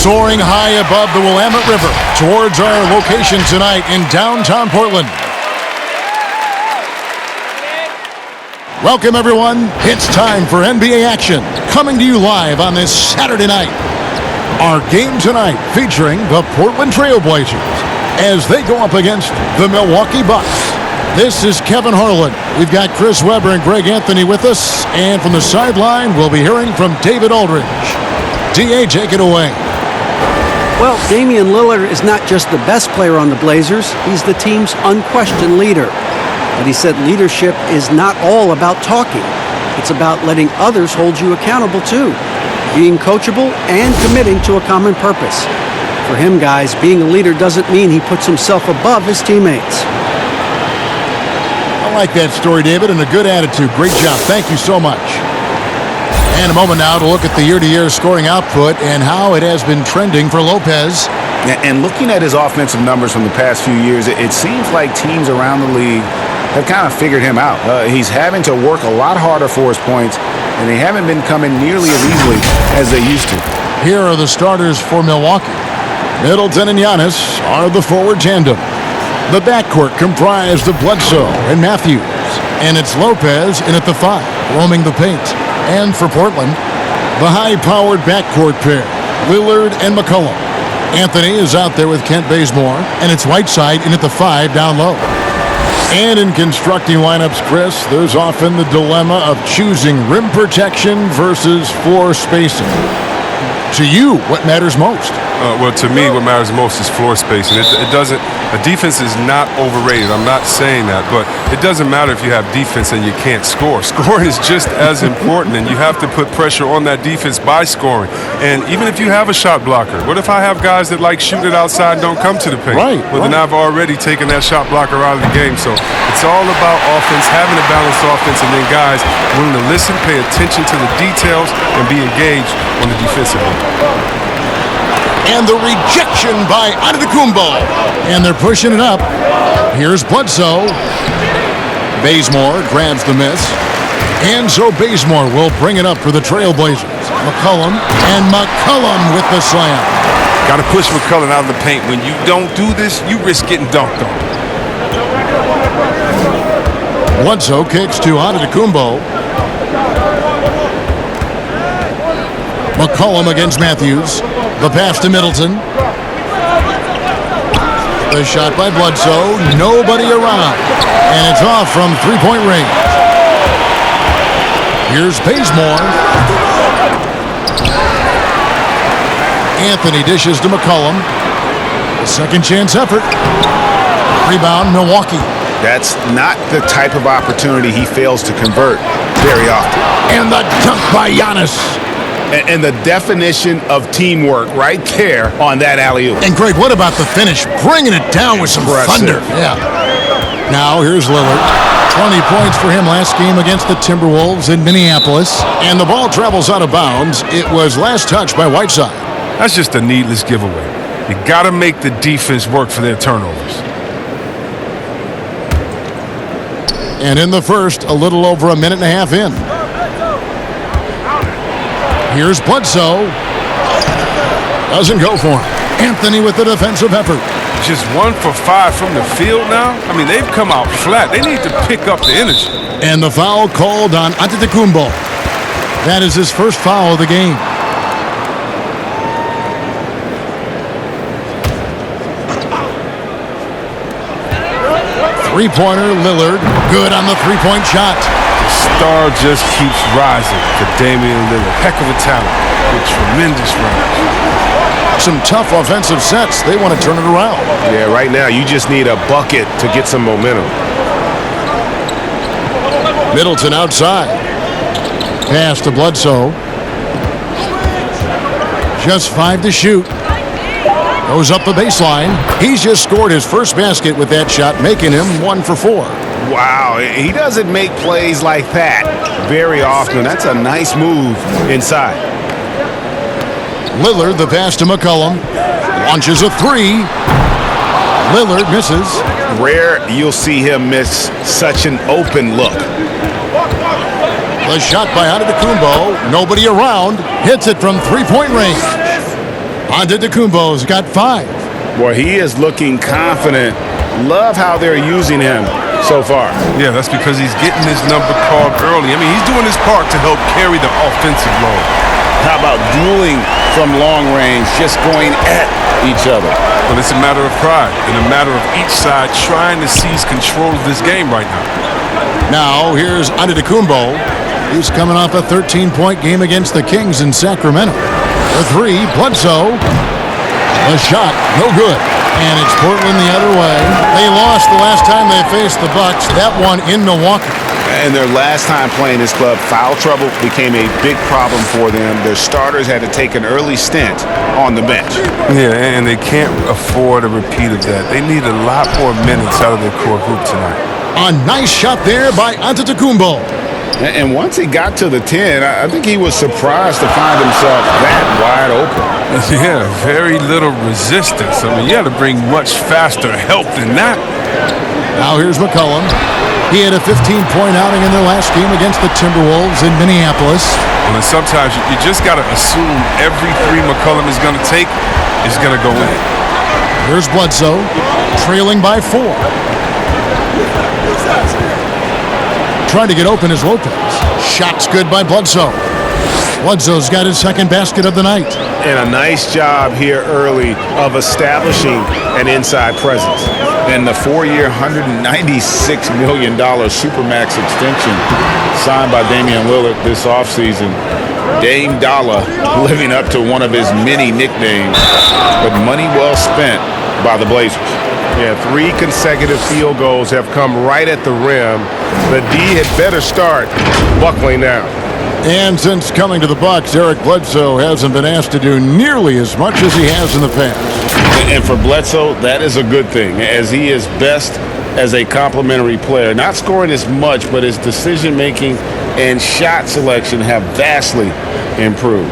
Soaring high above the Willamette River towards our location tonight in downtown Portland. Welcome, everyone. It's time for NBA action, coming to you live on this Saturday night. Our game tonight featuring the Portland Trail Blazers as they go up against the Milwaukee Bucks. This is Kevin Harlan. We've got Chris Webber and Greg Anthony with us, and from the sideline, we'll be hearing from David Aldridge. DA, take it away. Well, Damian Lillard is not just the best player on the Blazers, he's the team's unquestioned leader. But he said leadership is not all about talking. It's about letting others hold you accountable too, being coachable and committing to a common purpose. For him, guys, being a leader doesn't mean he puts himself above his teammates. I like that story, David, and a good attitude. Great job. Thank you so much. And a moment now to look at the year-to-year scoring output and how it has been trending for Lopez. And looking at his offensive numbers from the past few years, it seems like teams around the league have kind of figured him out. He's having to work a lot harder for his points, and they haven't been coming nearly as easily as they used to. Here are the starters for Milwaukee. Middleton and Giannis are the forward tandem. The backcourt comprised of Bledsoe and Matthews, and it's Lopez in at the 5, roaming the paint. And for Portland, the high-powered backcourt pair, Lillard and McCollum. Anthony is out there with Kent Bazemore, and it's Whiteside in at the 5 down low. And in constructing lineups, Chris, there's often the dilemma of choosing rim protection versus floor spacing. To you, what matters most? Well, to me, what matters most is floor spacing. A defense is not overrated. I'm not saying that, but it doesn't matter if you have defense and you can't score. Scoring is just as important, and you have to put pressure on that defense by scoring. And even if you have a shot blocker, what if I have guys that like shoot it outside and don't come to the paint? Right. Well, then I've already taken that shot blocker out of the game. So it's all about offense, having a balanced offense, and then guys willing to listen, pay attention to the details, and be engaged on the defensive end. And the rejection by Antetokounmpo. And they're pushing it up. Here's Bledsoe. Bazemore grabs the miss. And so Bazemore will bring it up for the Trailblazers. McCollum, and McCollum with the slam. Got to push McCollum out of the paint. When you don't do this, you risk getting dunked on. Bledsoe kicks to Antetokounmpo. McCollum against Matthews. The pass to Middleton. The shot by Bledsoe. Nobody around. And it's off from three-point range. Here's Bazemore. Anthony dishes to McCollum. A second chance effort. Rebound, Milwaukee. That's not the type of opportunity he fails to convert very often. And the dunk by Giannis. And the definition of teamwork right there on that alley-oop. And Greg, what about the finish? Bringing it down with some thunder. Yeah. Now here's Lillard. 20 points for him last game against the Timberwolves in Minneapolis. And the ball travels out of bounds. It was last touched by Whiteside. That's just a needless giveaway. You got to make the defense work for their turnovers. And in the first, a little over a minute and a half in. Here's Bledsoe. Doesn't go for him. Anthony with the defensive effort. Just 1 for 5 from the field now? I mean, they've come out flat. They need to pick up the energy. And the foul called on Antetokounmpo. That is his first foul of the game. Three-pointer, Lillard. Good on the three-point shot. Star just keeps rising for Damian Lillard. Heck of a talent with tremendous range. Some tough offensive sets. They want to turn it around. Yeah, right now you just need a bucket to get some momentum. Middleton outside. Pass to Bledsoe. Just 5 to shoot. Goes up the baseline. He's just scored his first basket with that shot, making him 1 for 4. Wow, he doesn't make plays like that very often. That's a nice move inside. Lillard, the pass to McCollum. Launches a 3. Lillard misses. Rare you'll see him miss such an open look. The shot by Antetokounmpo. Nobody around. Hits it from three-point range. Antetokounmpo's got 5. Boy, he is looking confident. Love how they're using him so far. Yeah, that's because he's getting his number called early. I mean, he's doing his part to help carry the offensive load. How about dueling from long range, just going at each other? Well, it's a matter of pride and a matter of each side trying to seize control of this game right now. Now, here's Antetokounmpo. He's coming off a 13-point game against the Kings in Sacramento. The 3, Bledsoe. The shot, no good. And it's Portland the other way. They lost the last time they faced the Bucks. That one in Milwaukee. And their last time playing this club, foul trouble became a big problem for them. Their starters had to take an early stint on the bench. Yeah, and they can't afford a repeat of that. They need a lot more minutes out of their core group tonight. A nice shot there by Antetokounmpo. And once he got to the 10, I think he was surprised to find himself that wide open. Yeah, very little resistance. I mean, you had to bring much faster help than that. Now here's McCollum. He had a 15-point outing in their last game against the Timberwolves in Minneapolis. Well, and sometimes you just got to assume every 3 McCollum is going to take is going to go in. Here's Bledsoe, trailing by 4. Trying to get open is Lopez. Shot's good by Bledsoe. Bledsoe's got his second basket of the night. And a nice job here early of establishing an inside presence. And the 4-year, $196 million Supermax extension signed by Damian Lillard this offseason. Dame Dollar living up to one of his many nicknames, but money well spent by the Blazers. Yeah, 3 consecutive field goals have come right at the rim. The D had better start buckling down. And since coming to the Bucks, Eric Bledsoe hasn't been asked to do nearly as much as he has in the past. And for Bledsoe, that is a good thing, as he is best as a complementary player. Not scoring as much, but his decision-making and shot selection have vastly improved.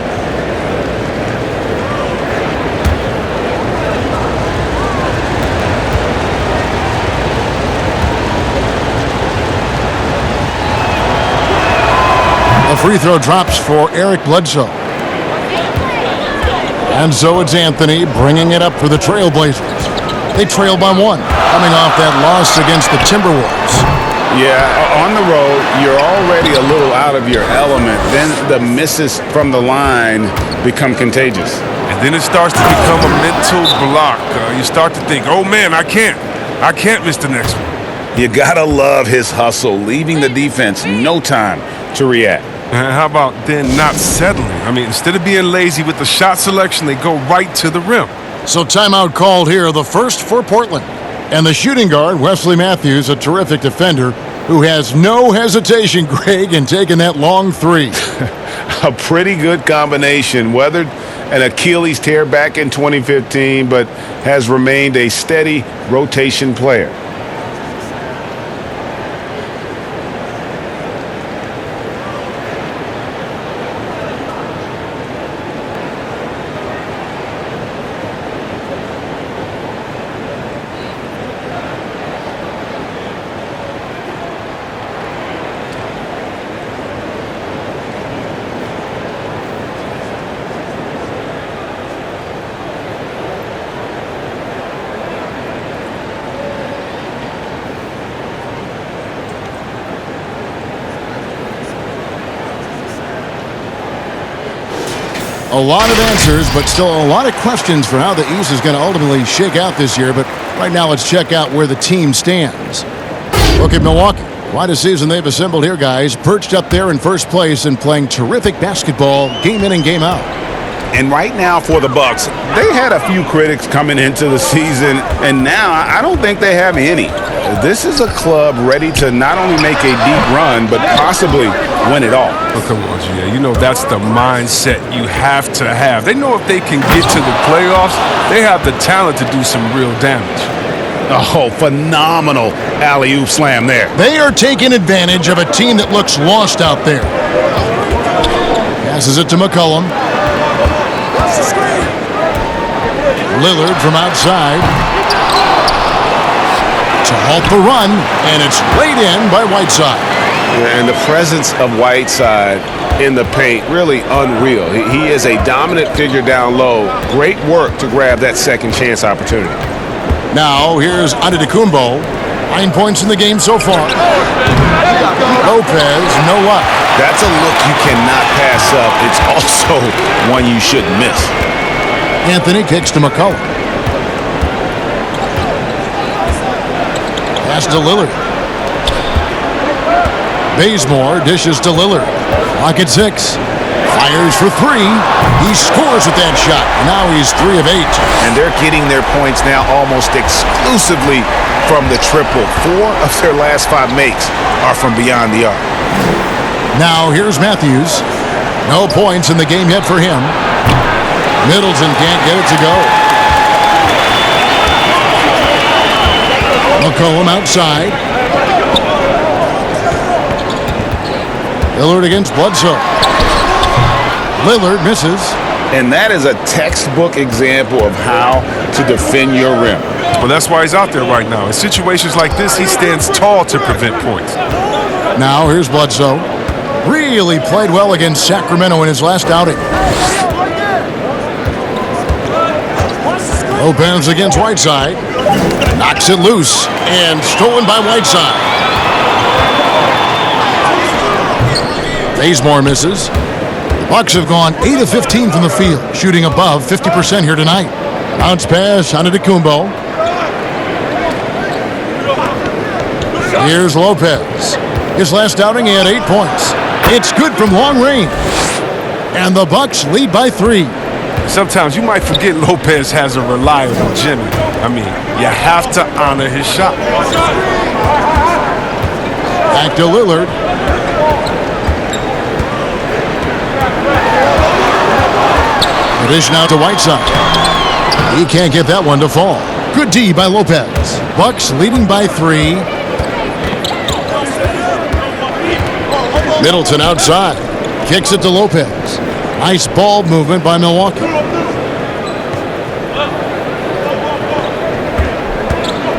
The free throw drops for Eric Bledsoe. And so it's Anthony bringing it up for the Trailblazers. They trail by 1, coming off that loss against the Timberwolves. Yeah, on the road, you're already a little out of your element. Then the misses from the line become contagious. And then it starts to become a mental block. You start to think, oh man, I can't miss the next one. You gotta love his hustle, leaving the defense no time to react. And how about then not settling? I mean, instead of being lazy with the shot selection, they go right to the rim. So timeout called here, the first for Portland. And the shooting guard, Wesley Matthews, a terrific defender, who has no hesitation, Greg, in taking that long 3. A pretty good combination. Weathered an Achilles tear back in 2015, but has remained a steady rotation player. A lot of answers, but still a lot of questions for how the East is going to ultimately shake out this year. But right now, let's check out where the team stands. Look at Milwaukee. Quite a season they've assembled here, guys. Perched up there in first place and playing terrific basketball game in and game out. And right now for the Bucks, they had a few critics coming into the season, and now I don't think they have any. This is a club ready to not only make a deep run, but possibly win it all. Oh, come on, G.A. You know that's the mindset you have to have. They know if they can get to the playoffs, they have the talent to do some real damage. Oh, phenomenal alley-oop slam there. They are taking advantage of a team that looks lost out there. Passes it to McCollum. Lillard from outside to halt the run, and it's laid in by Whiteside. And the presence of Whiteside in the paint, really unreal. He is a dominant figure down low. Great work to grab that second chance opportunity. Now, here's Antetokounmpo. 9 points in the game so far. Lopez, no luck. That's a look you cannot pass up. It's also one you shouldn't miss. Anthony kicks to McCollum. Pass to Lillard. Bazemore dishes to Lillard. Clock at 6. Fires for 3. He scores with that shot. Now he's 3 of 8. And they're getting their points now almost exclusively from the triple. 4 of their last 5 makes are from beyond the arc. Now here's Matthews. No points in the game yet for him. Middleton can't get it to go. McCollum outside. Lillard against Bledsoe. Lillard misses. And that is a textbook example of how to defend your rim. Well, that's why he's out there right now. In situations like this, he stands tall to prevent points. Now here's Bledsoe. Really played well against Sacramento in his last outing. Lopez against Whiteside. Knocks it loose and stolen by Whiteside. Bazemore misses. The Bucks have gone 8 of 15 from the field, shooting above 50% here tonight. Bounce pass on Antetokounmpo. Here's Lopez. His last outing, he had 8 points. It's good from long range. And the Bucks lead by 3. Sometimes you might forget Lopez has a reliable Jimmy. I mean, you have to honor his shot. Back to Lillard. The dish now to Whiteside. He can't get that one to fall. Good D by Lopez. Bucks leading by 3. Middleton outside. Kicks it to Lopez. Nice ball movement by Milwaukee.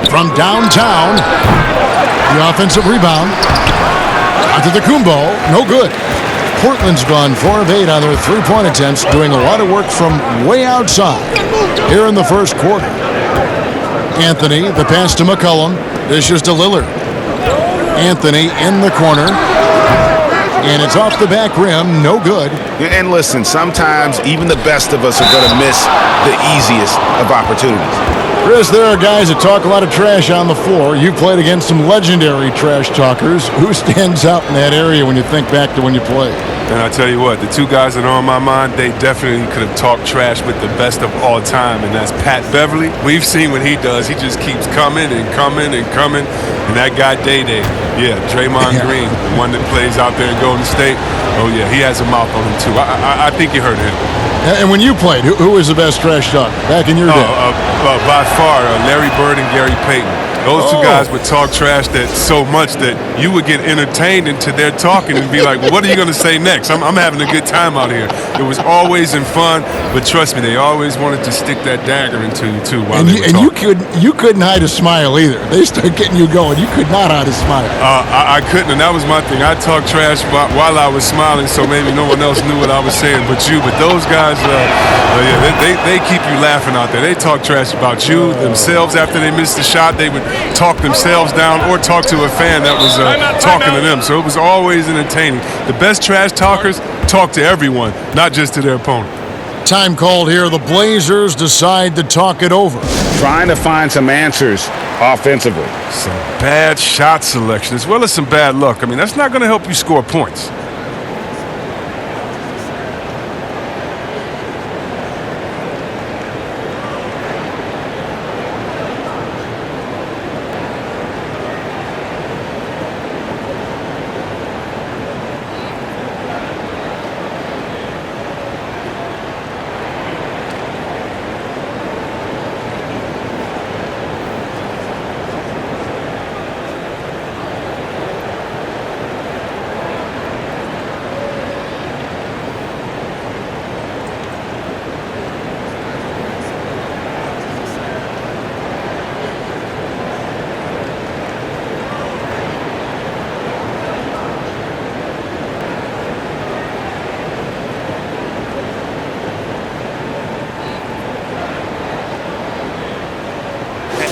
From downtown, the offensive rebound. Antetokounmpo, no good. Portland's gone 4 of 8 on their 3-point attempts, doing a lot of work from way outside here in the first quarter. Anthony, the pass to McCollum, dishes to Lillard. Anthony in the corner. And it's off the back rim, no good. And listen, sometimes even the best of us are going to miss the easiest of opportunities. Chris, there are guys that talk a lot of trash on the floor. You played against some legendary trash talkers. Who stands out in that area when you think back to when you played? And I tell you what, the 2 guys that are on my mind, they definitely could have talked trash with the best of all time, and that's Pat Beverly. We've seen what he does. He just keeps coming and coming and coming. And that guy, Day-Day, yeah, Draymond Green, the one that plays out there in Golden State, oh, yeah, he has a mouth on him, too. I think you heard him. And when you played, who was the best trash talker back in your day? By far, Larry Bird and Gary Payton. Those 2 guys would talk trash that so much that you would get entertained into their talking and be like, well, what are you going to say next? I'm having a good time out here. It was always in fun, but trust me, they always wanted to stick that dagger into you, too, while they were talking. You couldn't hide a smile either. They started getting you going. You could not hide a smile. I couldn't, and that was my thing. I talked trash while I was smiling, so maybe no one else knew what I was saying but you. But those guys, they keep you laughing out there. They talk trash about you, themselves. After they missed the shot, they would talk themselves down or talk to a fan that was talking to them. So it was always entertaining. The best trash talkers talk to everyone, not just to their opponent. Time called here. The Blazers decide to talk it over. Trying to find some answers offensively. Some bad shot selection as well as some bad luck. I mean, that's not going to help you score points.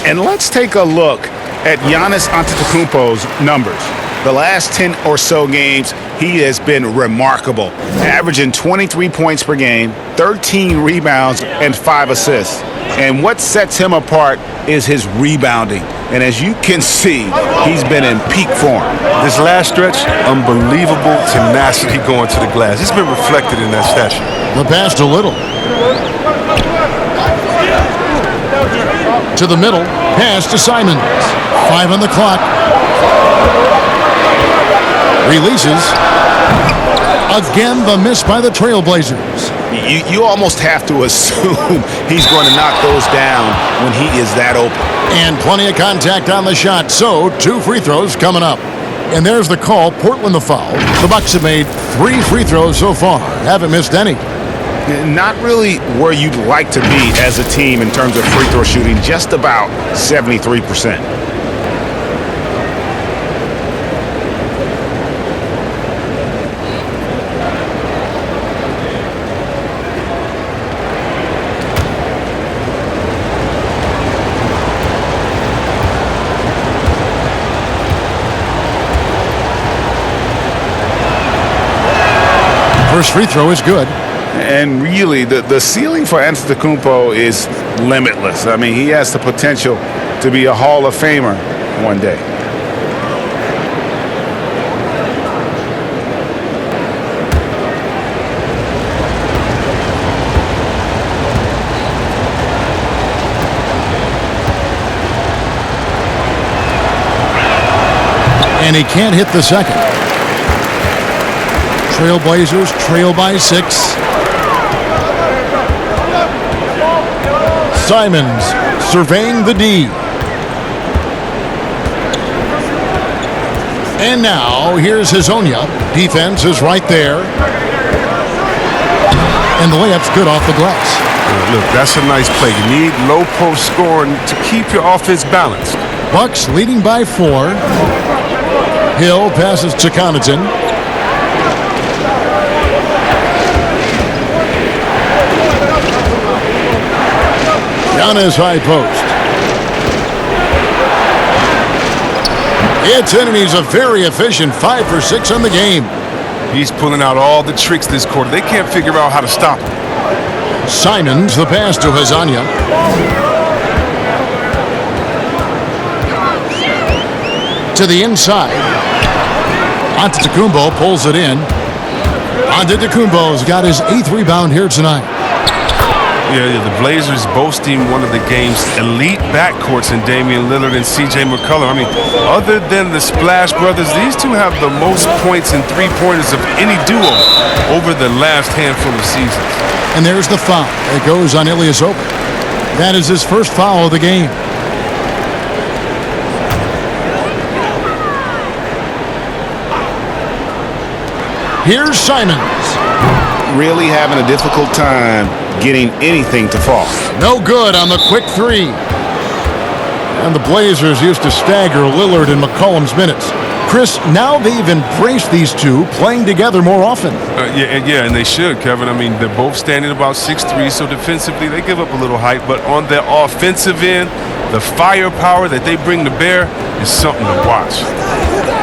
And let's take a look at Giannis Antetokounmpo's numbers. The last 10 or so games, he has been remarkable, averaging 23 points per game, 13 rebounds, and 5 assists. And what sets him apart is his rebounding. And as you can see, he's been in peak form. This last stretch, unbelievable tenacity going to the glass. It's been reflected in that statue. The pass to Little. To the middle, pass to Simons. 5 on the clock. Releases. Again, the miss by the Trailblazers. You almost have to assume he's going to knock those down when he is that open. And plenty of contact on the shot, so 2 free throws coming up. And there's the call, Portland the foul. The Bucks have made 3 free throws so far, haven't missed any. Not really where you'd like to be as a team in terms of free throw shooting, just about 73%. First free throw is good. And really, the ceiling for Antetokounmpo is limitless. I mean, he has the potential to be a Hall of Famer one day. And he can't hit the second. Trailblazers trail by 6. Simons surveying the D. And now here's Hazonia. Defense is right there. And the layup's good off the glass. Look, that's a nice play. You need low post scoring to keep your offense balanced. Bucks leading by 4. Hill passes to Connaughton. Giannis high post. It's in, and he's a very efficient 5 for 6 on the game. He's pulling out all the tricks this quarter. They can't figure out how to stop him. Simons, the pass to Hazonia. To the inside. Antetokounmpo pulls it in. Antetokounmpo's got his 8th rebound here tonight. Yeah, the Blazers boasting one of the game's elite backcourts in Damian Lillard and C.J. McCollum. I mean, other than the Splash Brothers, these two have the most points and three-pointers of any duo over the last handful of seasons. And there's the foul. It goes on Ilyasova. That is his first foul of the game. Here's Simons. Really having a difficult time getting anything to fall. No good on the quick 3. And the Blazers used to stagger Lillard and McCollum's minutes. Chris, now they've embraced these two playing together more often. Yeah, and they should, Kevin. I mean, they're both standing about 6'3", so defensively they give up a little height. But on their offensive end, the firepower that they bring to bear is something to watch.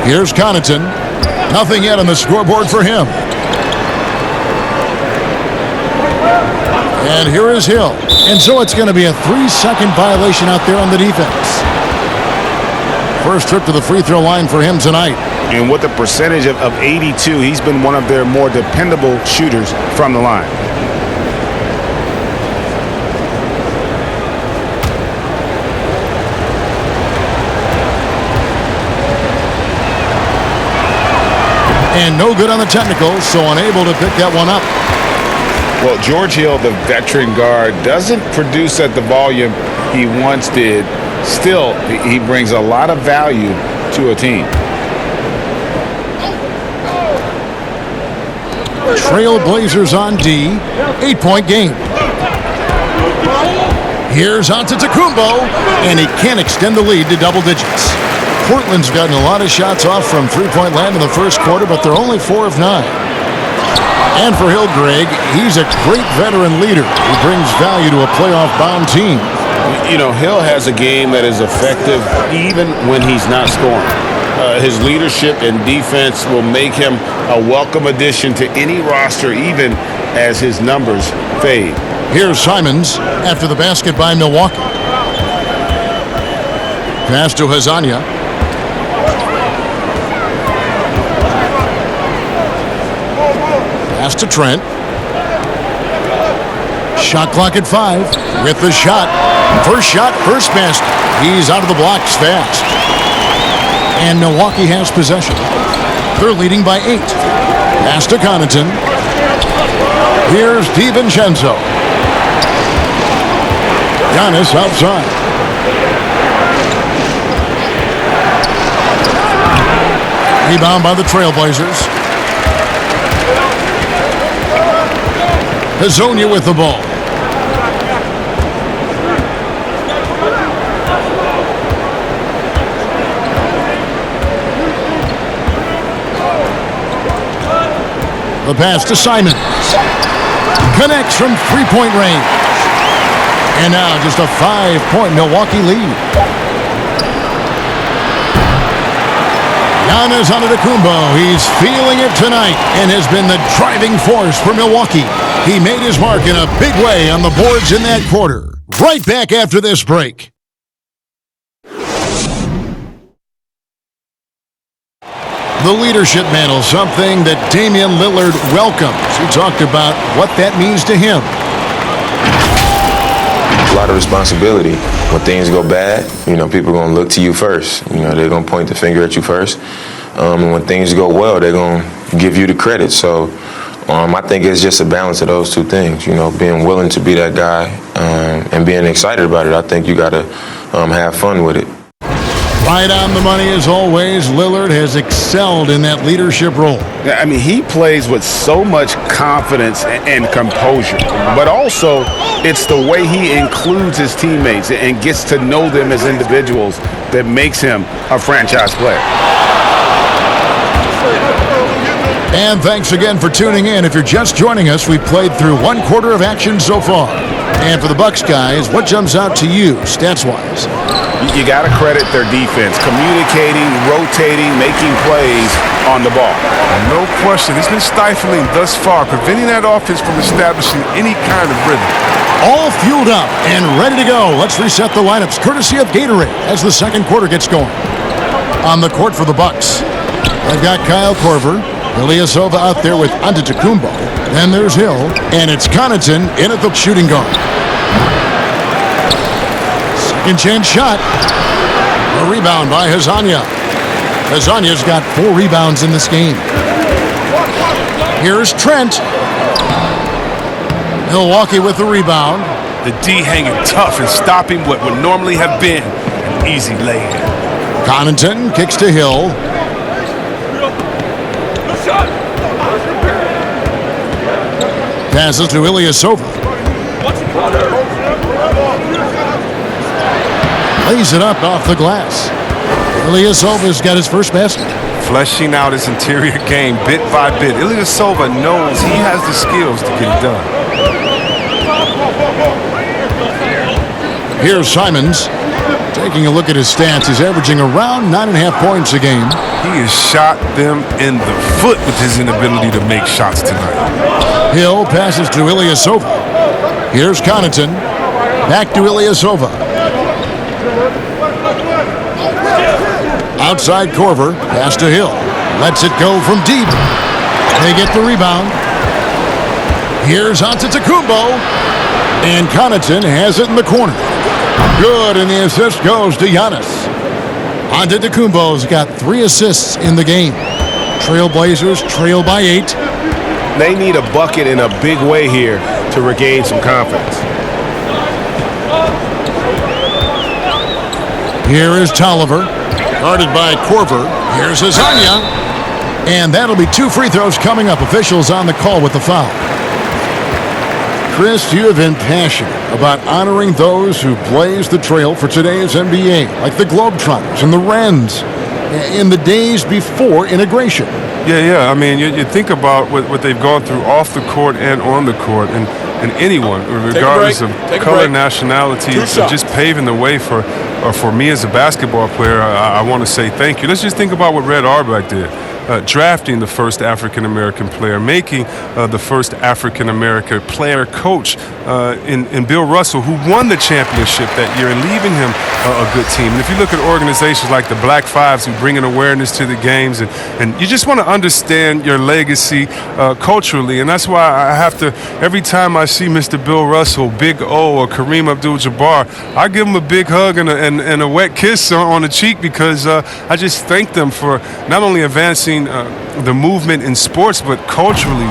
Here's Connaughton. Nothing yet on the scoreboard for him. And here is Hill. And so it's going to be a 3-second violation out there on the defense. First trip to the free throw line for him tonight. And with a percentage of 82, he's been one of their more dependable shooters from the line. And no good on the technical, so unable to pick that one up. Well, George Hill, the veteran guard, doesn't produce at the volume he once did. Still, he brings a lot of value to a team. Trailblazers on D. 8-point game. Here's Antetokounmpo, and he can't extend the lead to double digits. Portland's gotten a lot of shots off from three-point land in the first quarter, but they're only 4 of 9. And for Hill, Greg, he's a great veteran leader who brings value to a playoff-bound team. You know, Hill has a game that is effective even when he's not scoring. His leadership and defense will make him a welcome addition to any roster, even as his numbers fade. Here's Simons after the basket by Milwaukee. Pass to Hazanya. Pass to Trent. Shot clock at 5 with the shot. First shot, first basket. He's out of the blocks fast. And Milwaukee has possession. They're leading by 8. Pass to Connaughton. Here's DiVincenzo. Giannis outside. Rebound by the Trailblazers. Hazonia with the ball. The pass to Simons. Connects from three-point range. And now just a 5-point Milwaukee lead. Giannis Antetokounmpo. He's feeling it tonight and has been the driving force for Milwaukee. He made his mark in a big way on the boards in that quarter. Right back after this break. The leadership mantle, something that Damian Lillard welcomes. He talked about what that means to him. A lot of responsibility. When things go bad, you know, people are going to look to you first. You know, they're going to point the finger at you first. And when things go well, they're going to give you the credit. So I think it's just a balance of those two things. You know, being willing to be that guy and being excited about it. I think you got to have fun with it. Right on the money as always. Lillard has excelled in that leadership role. I mean, he plays with so much confidence and composure, but also it's the way he includes his teammates and gets to know them as individuals that makes him a franchise player. And thanks again for tuning in. If you're just joining us, we've played through one quarter of action so far. And for the Bucks guys, what jumps out to you stats-wise? You got to credit their defense, communicating, rotating, making plays on the ball. No question. It's been stifling thus far, preventing that offense from establishing any kind of rhythm. All fueled up and ready to go. Let's reset the lineups, courtesy of Gatorade, as the second quarter gets going. On the court for the Bucks, they've got Kyle Korver, Ilyasova out there with Antetokounmpo. Then there's Hill, and it's Connaughton in at the shooting guard. Second chance shot. A rebound by Hazanya. Hazanya's got 4 rebounds in this game. Here's Trent. Milwaukee with the rebound. The D hanging tough and stopping what would normally have been an easy lay-in. Connaughton kicks to Hill. Passes to Ilyasova. Lays it up off the glass. Ilyasova's got his first basket. Fleshing out his interior game bit by bit. Ilyasova knows he has the skills to get it done. Here's Simons. Taking a look at his stats, he's averaging around 9.5 points a game. He has shot them in the foot with his inability to make shots tonight. Hill passes to Ilyasova. Here's Connaughton. Back to Ilyasova. Outside Korver. Pass to Hill. Lets it go from deep. They get the rebound. Here's Antetokounmpo. And Connaughton has it in the corner. Good, and the assist goes to Giannis. Antetokounmpo's got 3 assists in the game. Trailblazers trail by 8. They need a bucket in a big way here to regain some confidence. Here is Tolliver, guarded by Korver. Here's Hazanya. And that'll be 2 free throws coming up. Officials on the call with the foul. Chris, you have been passionate about honoring those who blazed the trail for today's NBA, like the Globetrotters and the Wrens, in the days before integration. Yeah. I mean, you think about what they've gone through off the court and on the court, and and anyone, regardless of color, nationality, so just paving the way for me as a basketball player. I want to say thank you. Let's just think about what Red Auerbach did. Drafting the first African-American player, making the first African-American player coach in Bill Russell, who won the championship that year, and leaving him a good team. And if you look at organizations like the Black Fives, who bring an awareness to the games, and you just want to understand your legacy culturally. And that's why I have to, every time I see Mr. Bill Russell, Big O, or Kareem Abdul-Jabbar, I give them a big hug and a wet kiss on the cheek, because I just thank them for not only advancing the movement in sports, but culturally.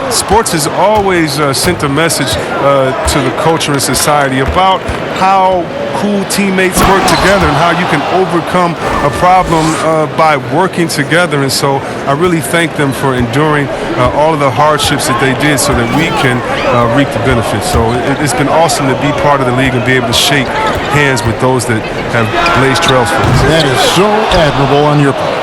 Sports has always sent a message to the culture and society about how cool teammates work together and how you can overcome a problem by working together. And so I really thank them for enduring all of the hardships that they did so that we can reap the benefits. So it's been awesome to be part of the league and be able to shake hands with those that have blazed trails for us. That is so admirable on your part.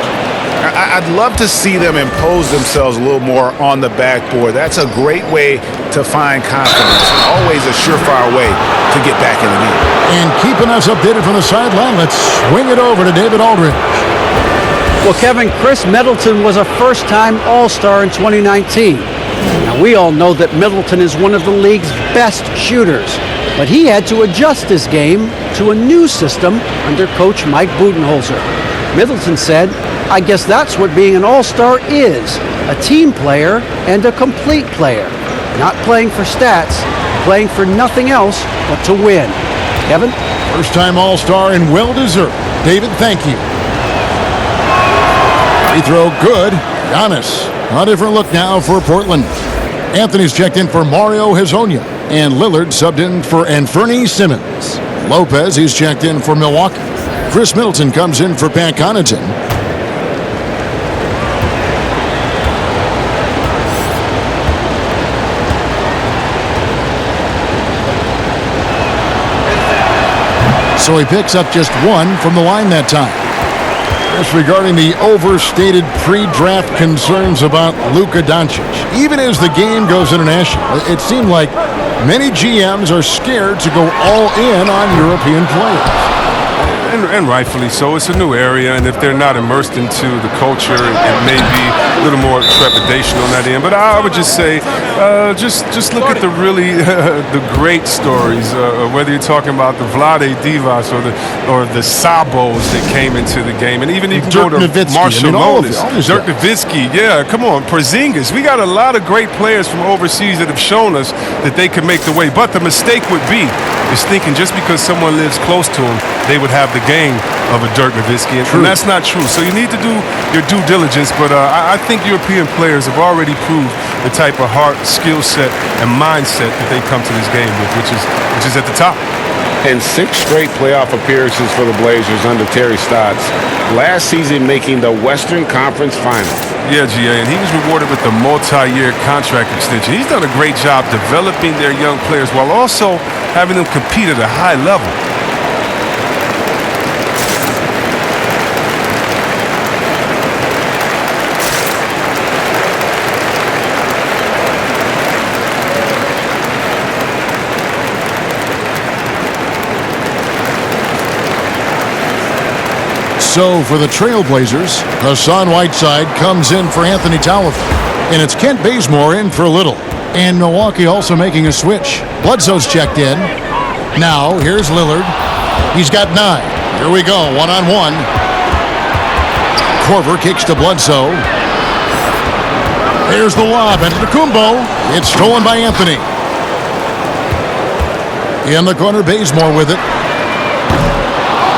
I'd love to see them impose themselves a little more on the backboard. That's a great way to find confidence. Always a surefire way to get back in the game. And keeping us updated from the sideline, let's swing it over to David Aldridge. Well, Kevin, Chris Middleton was a first-time All-Star in 2019. Now, we all know that Middleton is one of the league's best shooters, but he had to adjust his game to a new system under coach Mike Budenholzer. Middleton said, "I guess that's what being an all-star is, a team player and a complete player. Not playing for stats, playing for nothing else but to win." Kevin? First-time All-Star and well-deserved. David, thank you. Free throw good. Giannis. A different look now for Portland. Anthony's checked in for Mario Hezonja, and Lillard subbed in for Anthony Simmons. Lopez, he's checked in for Milwaukee. Chris Middleton comes in for Pat Connaughton. So he picks up just one from the line that time. Just regarding the overstated pre-draft concerns about Luka Doncic. Even as the game goes international, it seemed like many GMs are scared to go all in on European players. And rightfully so. It's a new area, and if they're not immersed into the culture, it may be a little more trepidation on that end. But I would just say, just look at the really the great stories. Whether you're talking about the Vlade Divas or the Sabos that came into the game, and even you can go to Marshall Monis, Dirk Nowitzki. Yeah, come on, Porzingis. We got a lot of great players from overseas that have shown us that they can make the way. But the mistake would be is thinking just because someone lives close to them, they would have the game of a Dirk Nowitzki, and that's not true. So you need to do your due diligence, but I think European players have already proved the type of heart, skill set, and mindset that they come to this game with, which is at the top. And 6 straight playoff appearances for the Blazers under Terry Stotts. Last season making the Western Conference Final. Yeah, GA, and he was rewarded with a multi-year contract extension. He's done a great job developing their young players while also having them compete at a high level. So for the Trailblazers, Hassan Whiteside comes in for Anthony Tolliver. And it's Kent Bazemore in for Little. And Milwaukee also making a switch. Bledsoe's checked in. Now, here's Lillard. He's got 9. Here we go, one-on-one. Korver kicks to Bledsoe. There's the lob into Kumbo. It's stolen by Anthony. In the corner, Bazemore with it.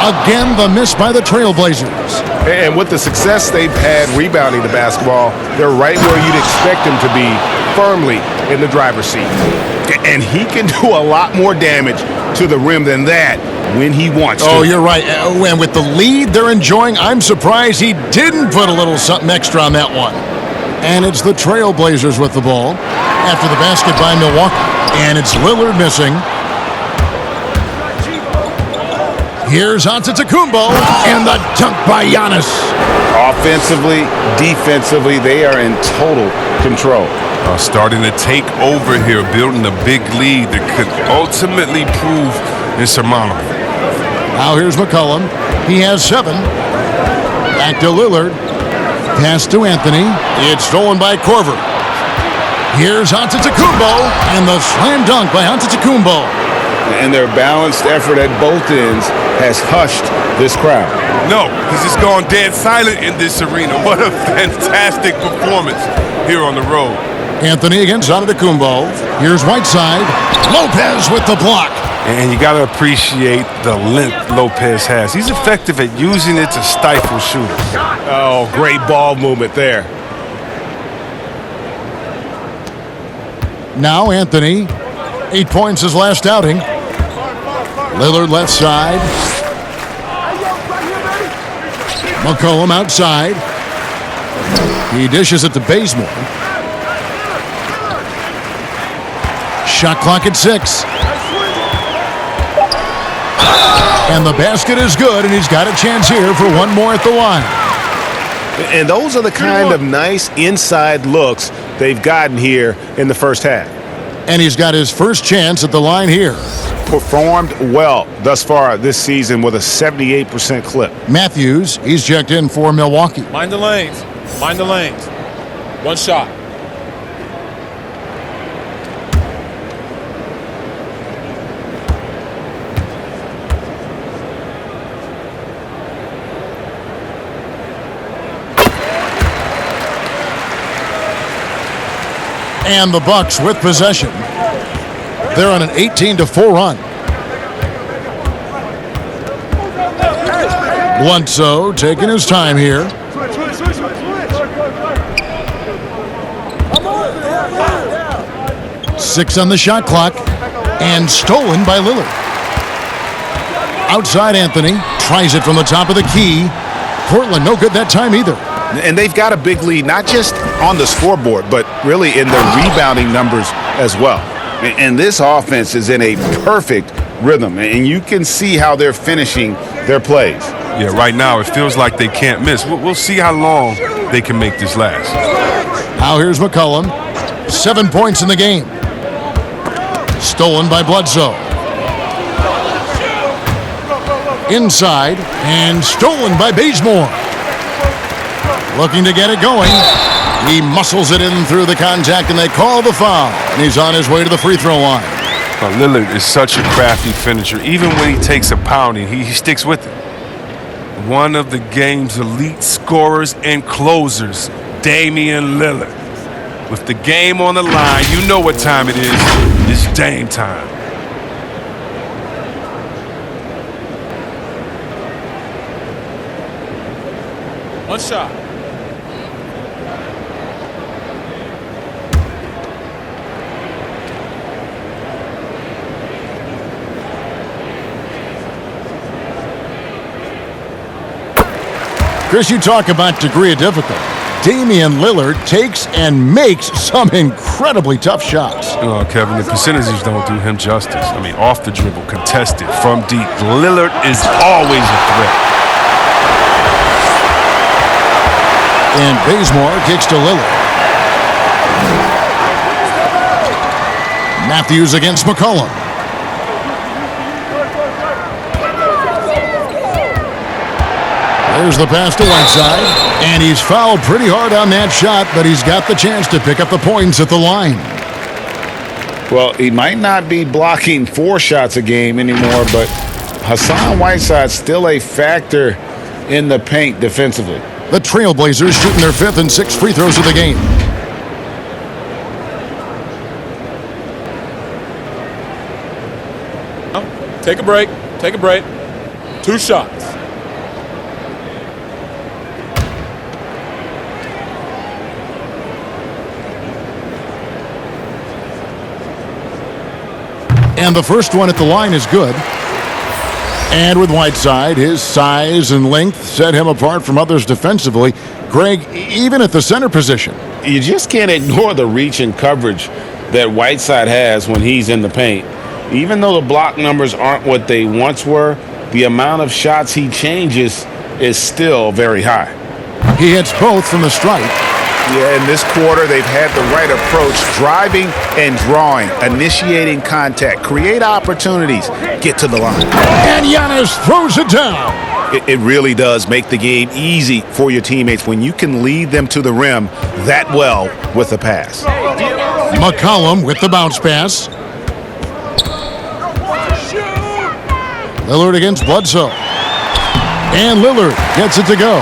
Again, the miss by the Trailblazers. And with the success they've had rebounding the basketball, they're right where you'd expect them to be, firmly in the driver's seat. And he can do a lot more damage to the rim than that when he wants to. Oh, you're right. And with the lead they're enjoying, I'm surprised he didn't put a little something extra on that one. And it's the Trailblazers with the ball after the basket by Milwaukee. And it's Lillard missing. Here's Antetokounmpo, and the dunk by Giannis. Offensively, defensively, they are in total control. Starting to take over here, building a big lead that could ultimately prove insurmountable. Now here's McCollum. He has 7. Back to Lillard. Pass to Anthony. It's stolen by Korver. Here's Antetokounmpo, and the slam dunk by Antetokounmpo. And their balanced effort at both ends has hushed this crowd. No, because it's gone dead silent in this arena. What a fantastic performance here on the road. Anthony against Antetokounmpo. Here's Whiteside. Lopez with the block. And you got to appreciate the length Lopez has. He's effective at using it to stifle shooters. Oh, great ball movement there. Now Anthony. 8 points his last outing. Lillard left side. McCollum outside. He dishes it to Bazemore. Shot clock at 6. And the basket is good, and he's got a chance here for one more at the line. And those are the kind of nice inside looks they've gotten here in the first half. And he's got his first chance at the line here. Performed well thus far this season with a 78% clip. Matthews, he's checked in for Milwaukee. Mind the lanes. Mind the lanes. One shot. And the Bucks with possession. They're on an 18-4 run. Bledsoe taking his time here. Six on the shot clock. And stolen by Lillard. Outside Anthony. Tries it from the top of the key. Portland no good that time either. And they've got a big lead, not just on the scoreboard, but really in their rebounding numbers as well. And this offense is in a perfect rhythm, and you can see how they're finishing their plays. Yeah, right now it feels like they can't miss. We'll see how long they can make this last. Now here's McCollum. 7 points in the game. Stolen by Bledsoe. Inside, and stolen by Bazemore. Looking to get it going. He muscles it in through the contact, and they call the foul. And he's on his way to the free throw line. Well, Lillard is such a crafty finisher. Even when he takes a pounding, he sticks with it. One of the game's elite scorers and closers, Damian Lillard. With the game on the line, you know what time it is. It's Dame time. One shot. Chris, you talk about degree of difficulty. Damian Lillard takes and makes some incredibly tough shots. Oh, Kevin, the percentages don't do him justice. I mean, off the dribble, contested, from deep. Lillard is always a threat. And Bazemore kicks to Lillard. Matthews against McCollum. There's the pass to Whiteside, and he's fouled pretty hard on that shot, but he's got the chance to pick up the points at the line. Well, he might not be blocking 4 shots a game anymore, but Hassan Whiteside's still a factor in the paint defensively. The Trailblazers shooting their 5th and 6th free throws of the game. Take a break. Take a break. 2 shots. And the first one at the line is good. And with Whiteside, his size and length set him apart from others defensively. Greg, even at the center position. You just can't ignore the reach and coverage that Whiteside has when he's in the paint. Even though the block numbers aren't what they once were, the amount of shots he changes is still very high. He hits both from the stripe. Yeah, in this quarter, they've had the right approach, driving and drawing, initiating contact, create opportunities, get to the line. And Giannis throws it down. It really does make the game easy for your teammates when you can lead them to the rim that well with a pass. McCollum with the bounce pass. Lillard against Bledsoe. And Lillard gets it to go.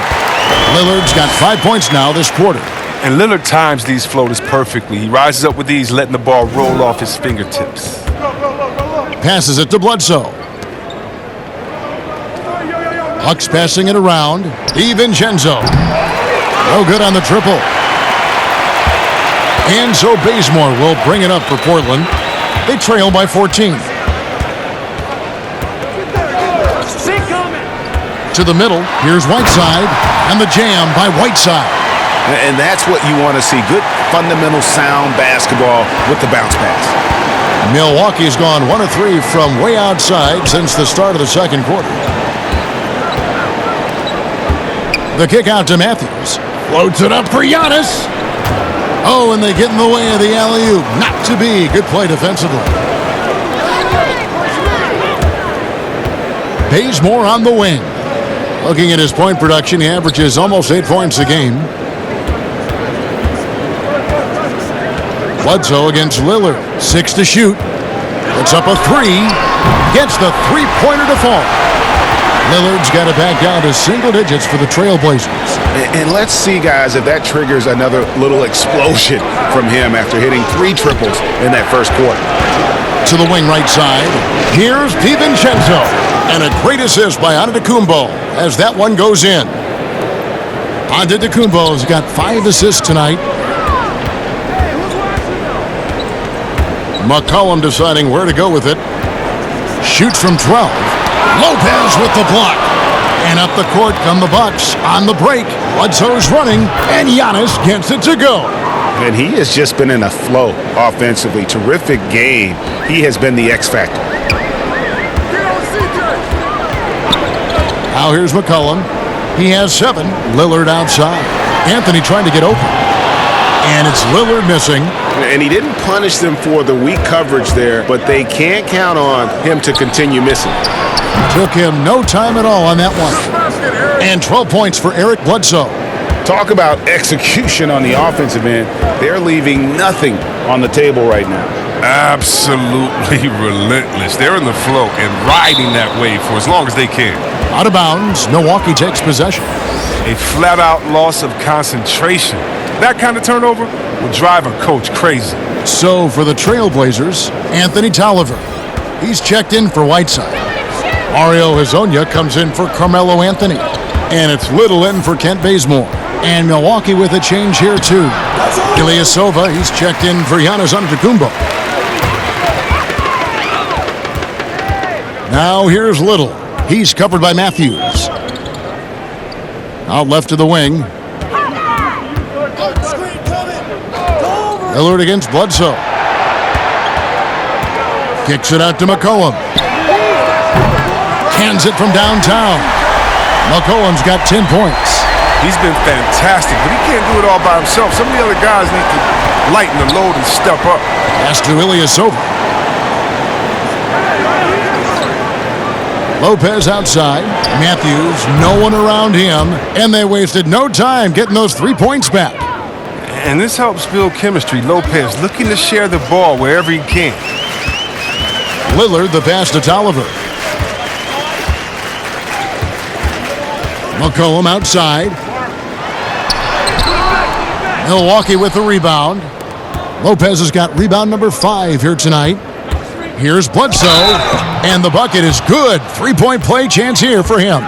Lillard's got 5 points now this quarter. And Lillard times these floaters perfectly. He rises up with these, letting the ball roll off his fingertips. Passes it to Bledsoe. Bucks passing it around. DiVincenzo. No good on the triple. And so Bazemore will bring it up for Portland. They trail by 14. To the middle. Here's Whiteside. And the jam by Whiteside. And that's what you want to see. Good, fundamental, sound basketball with the bounce pass. Milwaukee's gone 1 of 3 from way outside since the start of the second quarter. The kick out to Matthews. Floats it up for Giannis. Oh, and they get in the way of the alley-oop. Not to be. Good play defensively. Bazemore on the wing. Looking at his point production, he averages almost 8 points a game. Bledsoe against Lillard. 6 to shoot. Puts up a 3. Gets the three-pointer to fall. Lillard's got it back down to single digits for the Trailblazers. And let's see, guys, if that triggers another little explosion from him after hitting 3 triples in that first quarter. To the wing right side. Here's DiVincenzo. And a great assist by Antetokounmpo as that one goes in. Antetokounmpo's got 5 assists tonight. McCollum deciding where to go with it. Shoots from 12. Lopez with the block. And up the court come the Bucks on the break. Bledsoe's running, and Giannis gets it to go. And he has just been in a flow offensively. Terrific game. He has been the X factor. Now here's McCollum. He has 7. Lillard outside. Anthony trying to get open. And it's Lillard missing. And he didn't punish them for the weak coverage there, but they can't count on him to continue missing. Took him no time at all on that one. And 12 points for Eric Bledsoe. Talk about execution on the offensive end. They're leaving nothing on the table right now. Absolutely relentless. They're in the flow and riding that wave for as long as they can. Out of bounds, Milwaukee takes possession. A flat-out loss of concentration. That kind of turnover will drive a coach crazy. So for the Trailblazers, Anthony Tolliver. He's checked in for Whiteside. Mario Hezonja comes in for Carmelo Anthony. And it's Little in for Kent Bazemore. And Milwaukee with a change here too. Ilyasova, he's checked in for Giannis Antetokounmpo. Now here's Little. He's covered by Matthews. Out left to the wing. Lillard against Bledsoe. Kicks it out to McCollum. Hands it from downtown. McCollum's got 10 points. He's been fantastic, but he can't do it all by himself. Some of the other guys need to lighten the load and step up. Pass to Ilyasova. Lopez outside. Matthews, no one around him. And they wasted no time getting those 3 points back. And this helps build chemistry. Lopez looking to share the ball wherever he can. Lillard, the pass to Tolliver. McCollum outside. Milwaukee with the rebound. Lopez has got rebound number 5 here tonight. Here's Bledsoe, and the bucket is good. 3-point play chance here for him.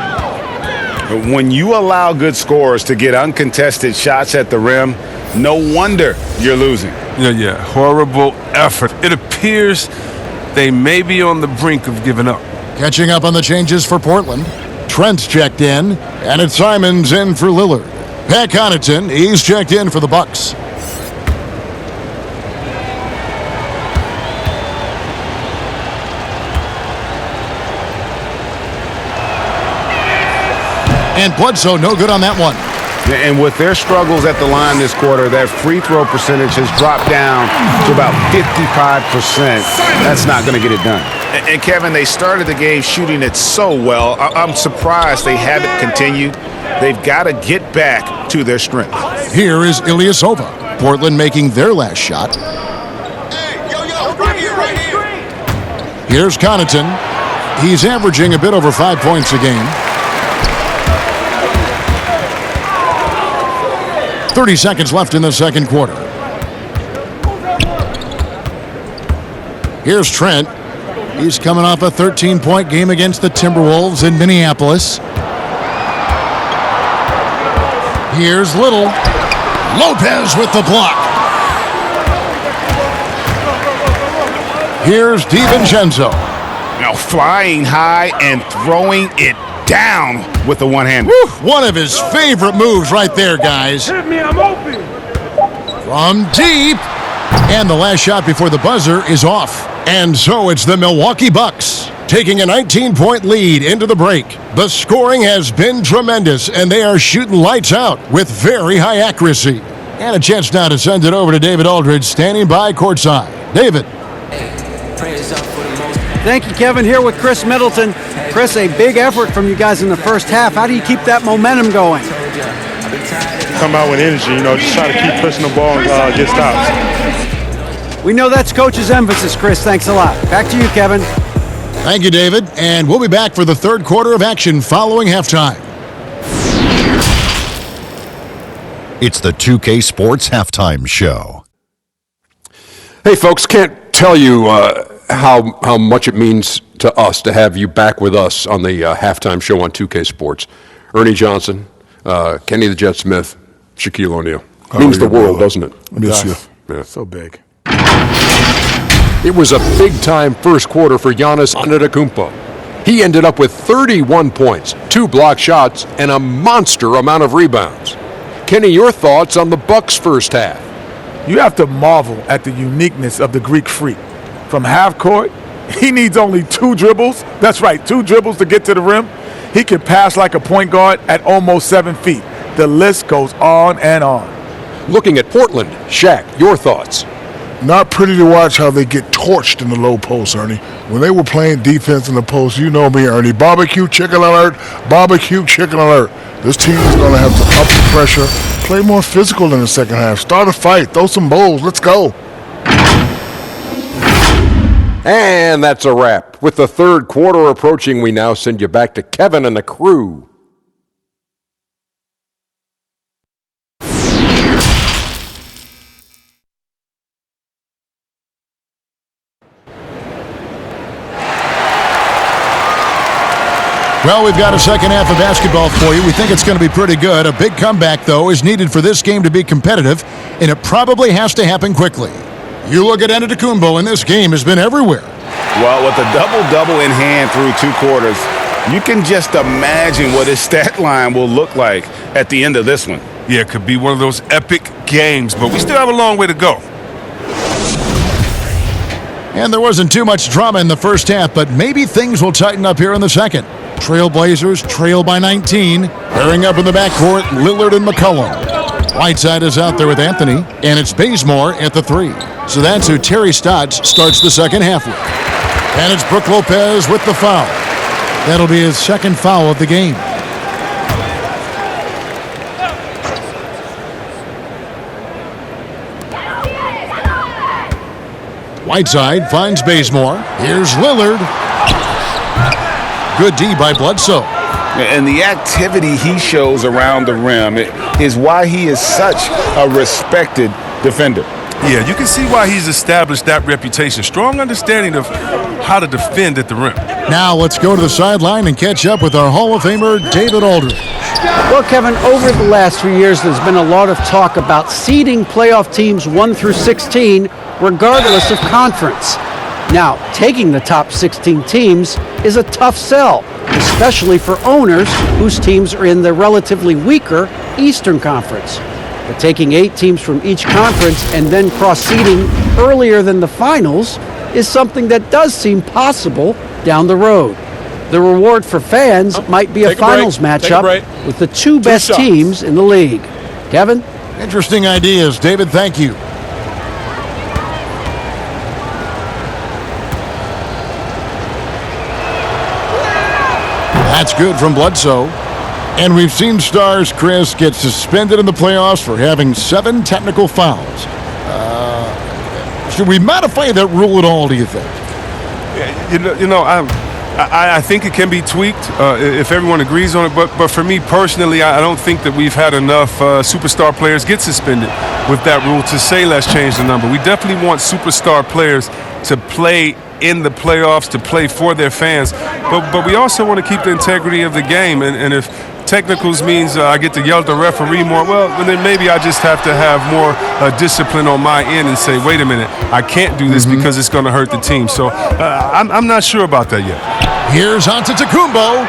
When you allow good scorers to get uncontested shots at the rim, no wonder you're losing. Yeah, horrible effort. It appears they may be on the brink of giving up. Catching up on the changes for Portland. Trent's checked in, and it's Simons in for Lillard. Pat Connaughton, he's checked in for the Bucks. And Bledsoe, no good on that one. And with their struggles at the line this quarter, that free throw percentage has dropped down to about 55%. That's not going to get it done. And Kevin, they started the game shooting it so well. I'm surprised they haven't continued. They've got to get back to their strength. Here is Ilyasova. Portland making their last shot. Here's Connaughton. He's averaging a bit over 5 points a game. 30 seconds left in the second quarter. Here's Trent. He's coming off a 13-point game against the Timberwolves in Minneapolis. Here's Little. Lopez with the block. Here's DiVincenzo. Now flying high and throwing it down with the one-hander. One of his favorite moves right there, guys. Hit me, I'm open. From deep. And the last shot before the buzzer is off. And so it's the Milwaukee Bucks taking a 19-point lead into the break. The scoring has been tremendous, and they are shooting lights out with very high accuracy. And a chance now to send it over to David Aldridge, standing by courtside. David. Thank you, Kevin. Here with Chris Middleton. Chris, a big effort from you guys in the first half. How do you keep that momentum going? Come out with energy, just try to keep pushing the ball and get stops. We know that's Coach's emphasis, Chris. Thanks a lot. Back to you, Kevin. Thank you, David. And we'll be back for the third quarter of action following halftime. It's the 2K Sports Halftime Show. Hey, folks, can't tell you how much it means to us to have you back with us on the halftime show on 2K Sports. Ernie Johnson, Kenny the Jet Smith, Shaquille O'Neal. Means the world, doesn't it? Miss you. Yeah. So big. It was a big-time first quarter for Giannis Antetokounmpo. He ended up with 31 points, 2 block shots, and a monster amount of rebounds. Kenny, your thoughts on the Bucks' first half? You have to marvel at the uniqueness of the Greek freak. From half court, he needs only 2 dribbles. That's right, 2 dribbles to get to the rim. He can pass like a point guard at almost 7 feet. The list goes on and on. Looking at Portland, Shaq, your thoughts? Not pretty to watch how they get torched in the low post, Ernie. When they were playing defense in the post, you know me, Ernie. Barbecue chicken alert, barbecue chicken alert. This team is going to have to up the pressure, play more physical in the second half, start a fight, throw some bowls, let's go. And that's a wrap. With the third quarter approaching, we now send you back to Kevin and the crew. Well, we've got a second half of basketball for you. We think it's going to be pretty good. A big comeback, though, is needed for this game to be competitive, and it probably has to happen quickly. You look at Antetokounmpo, and this game has been everywhere. Well, with a double-double in hand through 2 quarters, you can just imagine what his stat line will look like at the end of this one. Yeah, it could be one of those epic games, but we still have a long way to go. And there wasn't too much drama in the first half, but maybe things will tighten up here in the second. Trailblazers trail by 19. Pairing up in the backcourt, Lillard and McCollum. Whiteside is out there with Anthony, and it's Bazemore at the 3. So that's who Terry Stotts starts the second half with. And it's Brook Lopez with the foul. That'll be his second foul of the game. Whiteside finds Bazemore. Here's Lillard. Good D by Bledsoe. And the activity he shows around the rim is why he is such a respected defender. Yeah, you can see why he's established that reputation. Strong understanding of how to defend at the rim. Now let's go to the sideline and catch up with our Hall of Famer, David Aldridge. Well, Kevin, over the last few years, there's been a lot of talk about seeding playoff teams 1 through 16, regardless of conference. Now, taking the top 16 teams is a tough sell, especially for owners whose teams are in the relatively weaker Eastern Conference. But taking 8 teams from each conference and then cross-seeding earlier than the finals is something that does seem possible down the road. The reward for fans might be a finals matchup with the two best teams in the league. Kevin? Interesting ideas, David. Thank you. That's good from Bledsoe. And we've seen stars, Chris, get suspended in the playoffs for having 7 technical fouls. Should we modify that rule at all, do you think? I think it can be tweaked if everyone agrees on it. But for me personally, I don't think that we've had enough superstar players get suspended with that rule to say let's change the number. We definitely want superstar players to play in the playoffs, to play for their fans. But we also want to keep the integrity of the game. And if technicals means I get to yell at the referee more, well, then maybe I just have to have more discipline on my end and say, wait a minute, I can't do this because it's going to hurt the team. So I'm not sure about that yet. Here's Antetokounmpo.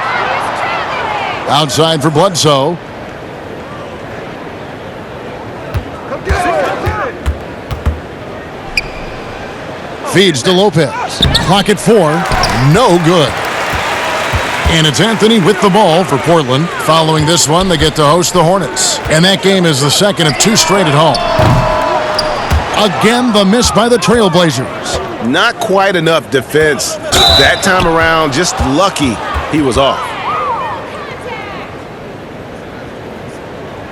Outside for Bledsoe. Feeds to Lopez. Clock at 4. No good. And it's Anthony with the ball for Portland. Following this one, they get to host the Hornets. And that game is the second of 2 straight at home. Again, the miss by the Trailblazers. Not quite enough defense that time around. Just lucky he was off.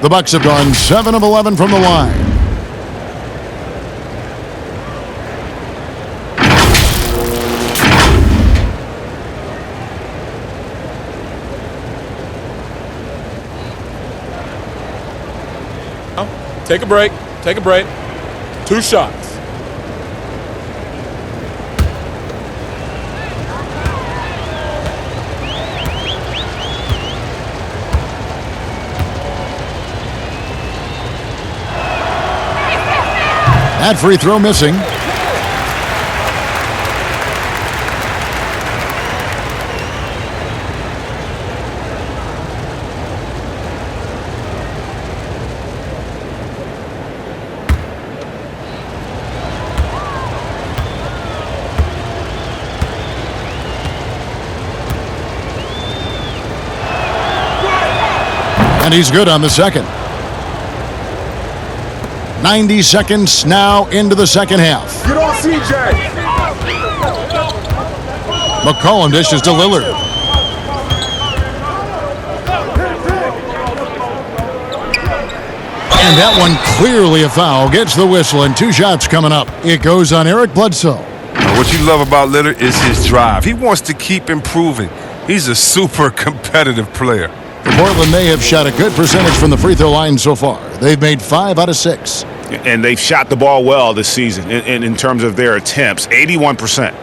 The Bucks have gone 7 of 11 from the line. Take a break. Take a break. 2 shots. That free throw missing. And he's good on the second. 90 seconds now into the second half. Get on CJ. McCollum dishes to Lillard. And that one clearly a foul. Gets the whistle and 2 shots coming up. It goes on Eric Bledsoe. What you love about Lillard is his drive. He wants to keep improving. He's a super competitive player. Portland may have shot a good percentage from the free throw line so far. They've made 5 out of 6. And they've shot the ball well this season in terms of their attempts, 81%.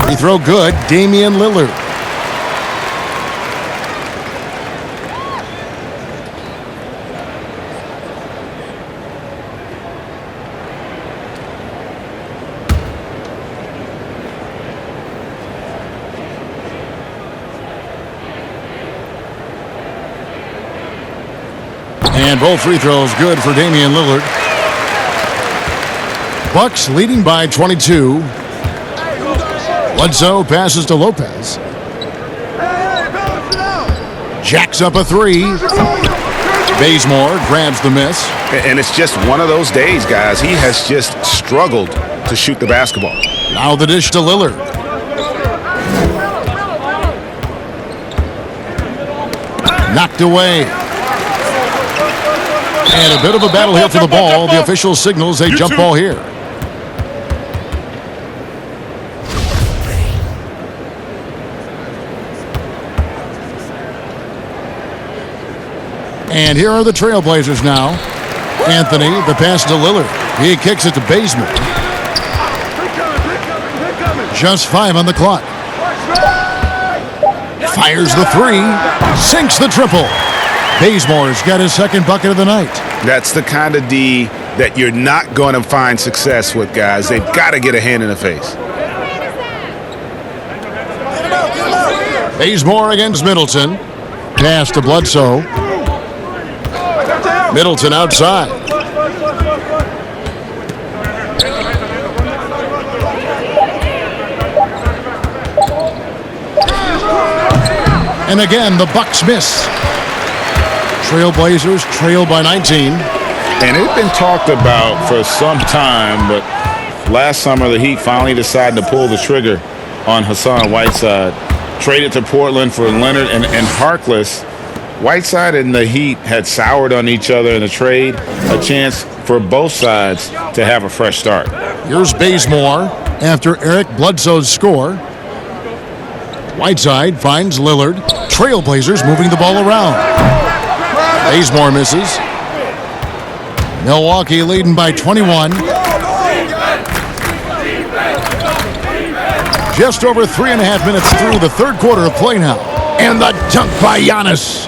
Free throw good, Damian Lillard. And both free throws good for Damian Lillard. Bucks leading by 22. Bledsoe passes to Lopez. Jacks up a 3. Bazemore grabs the miss. And it's just one of those days, guys. He has just struggled to shoot the basketball. Now the dish to Lillard. Knocked away. And a bit of a battle here for the ball. The official signals a jump ball here. And here are the Trailblazers now. Anthony, the pass to Lillard. He kicks it to Bazemore. Just 5 on the clock. Fires the 3. Sinks the triple. Bazemore's got his second bucket of the night. That's the kind of D that you're not going to find success with, guys. They've got to get a hand in the face. Bazemore against Middleton. Pass to Bledsoe. Middleton outside. And again, the Bucks miss. Trailblazers trail by 19. And it's been talked about for some time, but last summer the Heat finally decided to pull the trigger on Hassan Whiteside. Traded to Portland for Leonard and Harkless. Whiteside and the Heat had soured on each other in the trade, a chance for both sides to have a fresh start. Here's Bazemore after Eric Bledsoe's score. Whiteside finds Lillard. Trailblazers moving the ball around. Bazemore misses. Milwaukee leading by 21. Just over 3.5 minutes through the third quarter of play now. And the dunk by Giannis.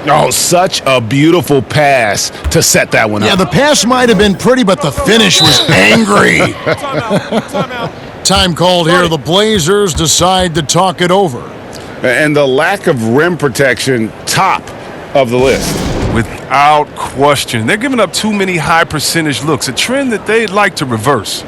Oh, such a beautiful pass to set that one up. Yeah, the pass might have been pretty, but the finish was angry. Time called here. The Blazers decide to talk it over. And the lack of rim protection, top of the list. Without question. They're giving up too many high percentage looks, a trend that they'd like to reverse.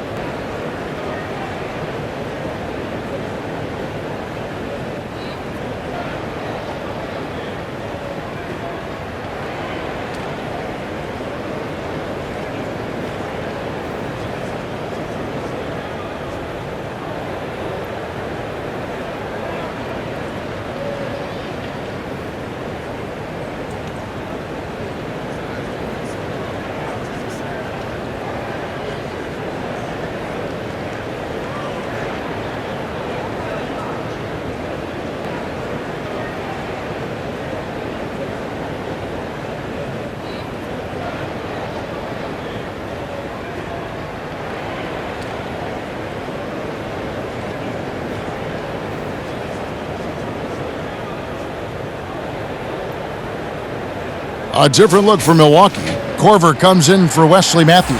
A different look for Milwaukee. Korver comes in for Wesley Matthews.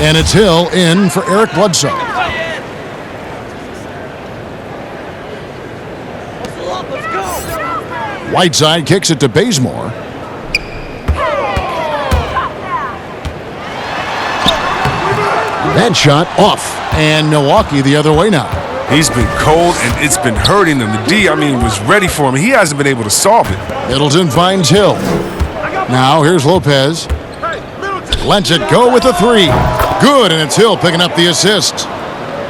And it's Hill in for Eric Bledsoe. Whiteside kicks it to Bazemore. That shot off. And Milwaukee the other way now. He's been cold, and it's been hurting him. The D, was ready for him. He hasn't been able to solve it. Middleton finds Hill. Now here's Lopez. Lets it go with a three. Good, and it's Hill picking up the assist.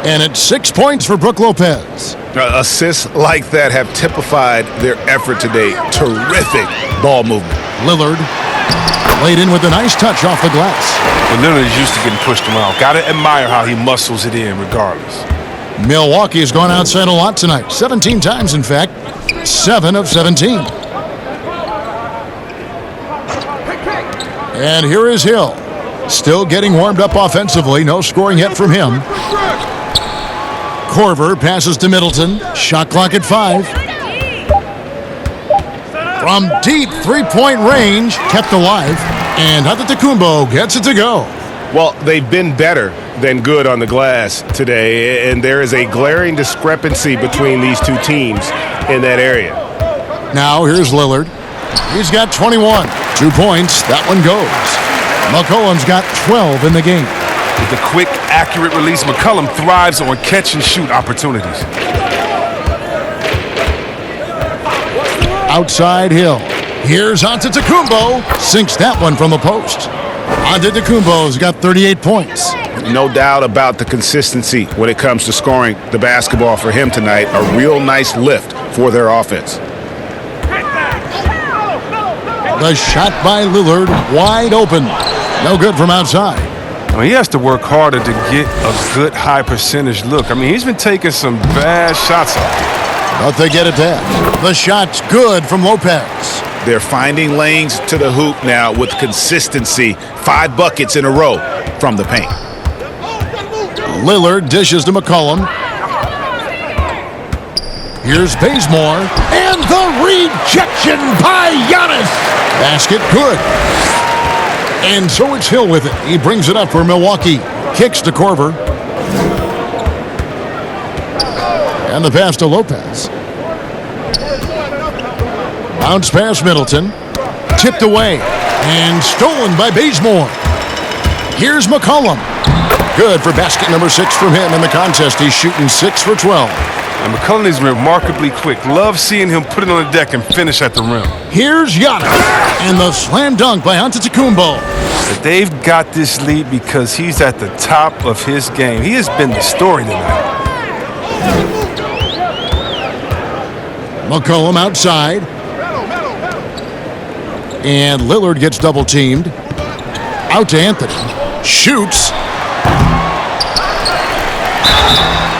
And it's 6 points for Brook Lopez. Assists like that have typified their effort today. Terrific ball movement. Lillard laid in with a nice touch off the glass. And Lillard is used to getting pushed around. Got to admire how he muscles it in regardless. Milwaukee has gone outside a lot tonight. 17 times, in fact. 7 of 17. And here is Hill. Still getting warmed up offensively. No scoring yet from him. Korver passes to Middleton. Shot clock at 5. From deep three-point range, kept alive. And Antetokounmpo gets it to go. Well, they've been better than good on the glass today, and there is a glaring discrepancy between these two teams in that area. Now here's Lillard. He's got 21. 2 points. That one goes. McCollum's got 12 in the game. With the quick, accurate release, McCollum thrives on catch-and-shoot opportunities. Outside Hill. Here's Antetokounmpo. Sinks that one from the post. Antetokounmpo's got 38 points. No doubt about the consistency when it comes to scoring the basketball for him tonight. A real nice lift for their offense. The shot by Lillard, wide open. No good from outside. He has to work harder to get a good high percentage look. He's been taking some bad shots. But they get it back. The shot's good from Lopez. They're finding lanes to the hoop now with consistency. 5 buckets in a row from the paint. Lillard dishes to McCollum. Here's Bazemore. And the rejection by Giannis. Basket good. And so it's Hill with it. He brings it up for Milwaukee. Kicks to Korver. And the pass to Lopez. Bounce past Middleton. Tipped away and stolen by Bazemore. Here's McCollum. Good for basket number 6 from him in the contest. He's shooting 6 for 12. And McCollum is remarkably quick. Love seeing him put it on the deck and finish at the rim. Here's Giannis. And the slam dunk by Antetokounmpo. But they've got this lead because he's at the top of his game. He has been the story tonight. McCollum outside. And Lillard gets double teamed. Out to Anthony. Shoots.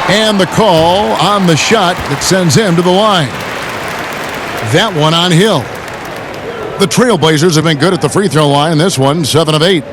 And the call on the shot that sends him to the line. That one on Hill. The Trailblazers have been good at the free throw line. This one, 7 of 8.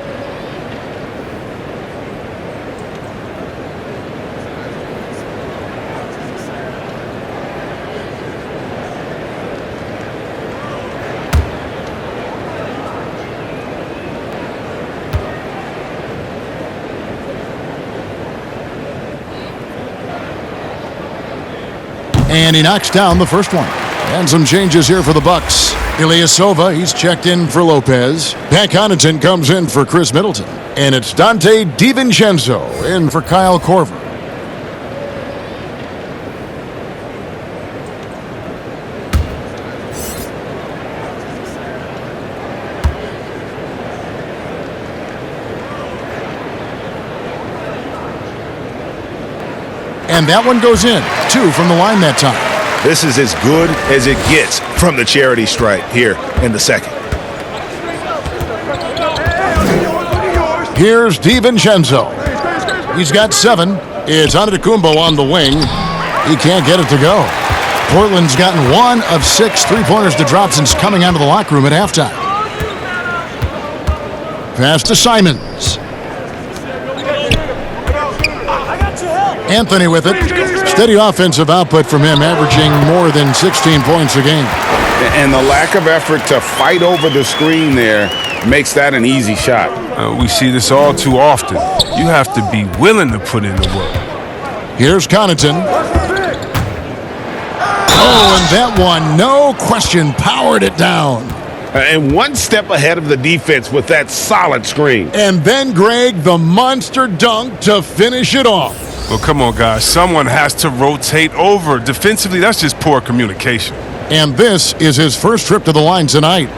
And he knocks down the first one. And some changes here for the Bucks. Ilyasova, he's checked in for Lopez. Pat Connaughton comes in for Chris Middleton. And it's Dante DiVincenzo in for Kyle Korver. And that one goes in. 2 from the line that time. This is as good as it gets from the charity stripe here in the second. Here's DiVincenzo. He's got 7. It's Antetokounmpo on the wing. He can't get it to go. Portland's gotten 1 of 6 3-pointers to drop since coming out of the locker room at halftime. Pass to Simons. Anthony with it. Steady offensive output from him, averaging more than 16 points a game. And the lack of effort to fight over the screen there makes that an easy shot. We see this all too often. You have to be willing to put in the work. Here's Connaughton. Oh, and that one, no question, powered it down. And one step ahead of the defense with that solid screen. And then, Greg, the monster dunk to finish it off. Well, come on, guys. Someone has to rotate over. Defensively, that's just poor communication. And this is his first trip to the line tonight.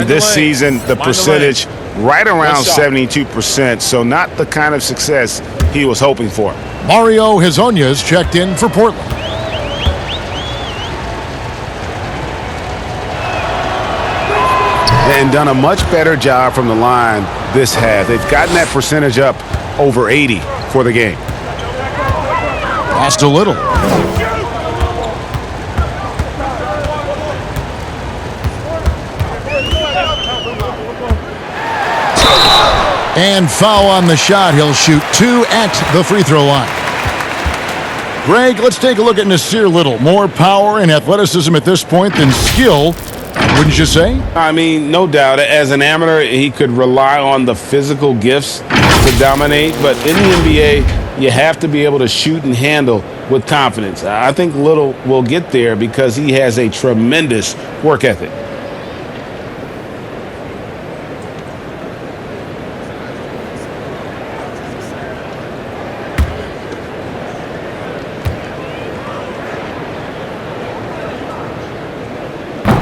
This season, the percentage right around 72%, so not the kind of success he was hoping for. Mario Hezonja's checked in for Portland. And done a much better job from the line this half. They've gotten that percentage up over 80 for the game. Lost a little. And foul on the shot. He'll shoot 2 at the free throw line. Greg, let's take a look at Nasir Little. More power and athleticism at this point than skill, wouldn't you say? I mean, no doubt. As an amateur, he could rely on the physical gifts to dominate. But in the NBA, you have to be able to shoot and handle with confidence. I think Little will get there because he has a tremendous work ethic.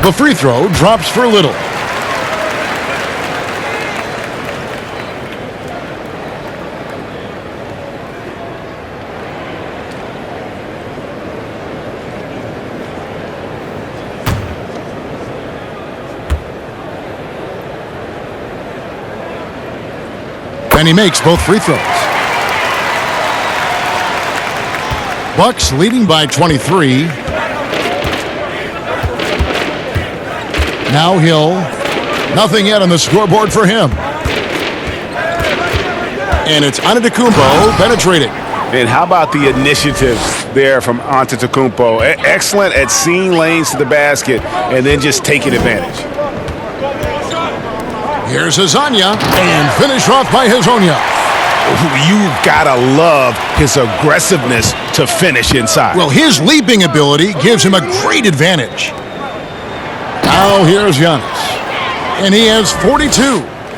The free throw drops for Little. And he makes both free throws. Bucks leading by 23. Now Hill. Nothing yet on the scoreboard for him. And it's Antetokounmpo penetrating. And how about the initiative there from Antetokounmpo? Excellent at seeing lanes to the basket and then just taking advantage. Here's Hezonja, and finished off by Hezonja. You've got to love his aggressiveness to finish inside. Well, his leaping ability gives him a great advantage. Now here's Giannis. And he has 42.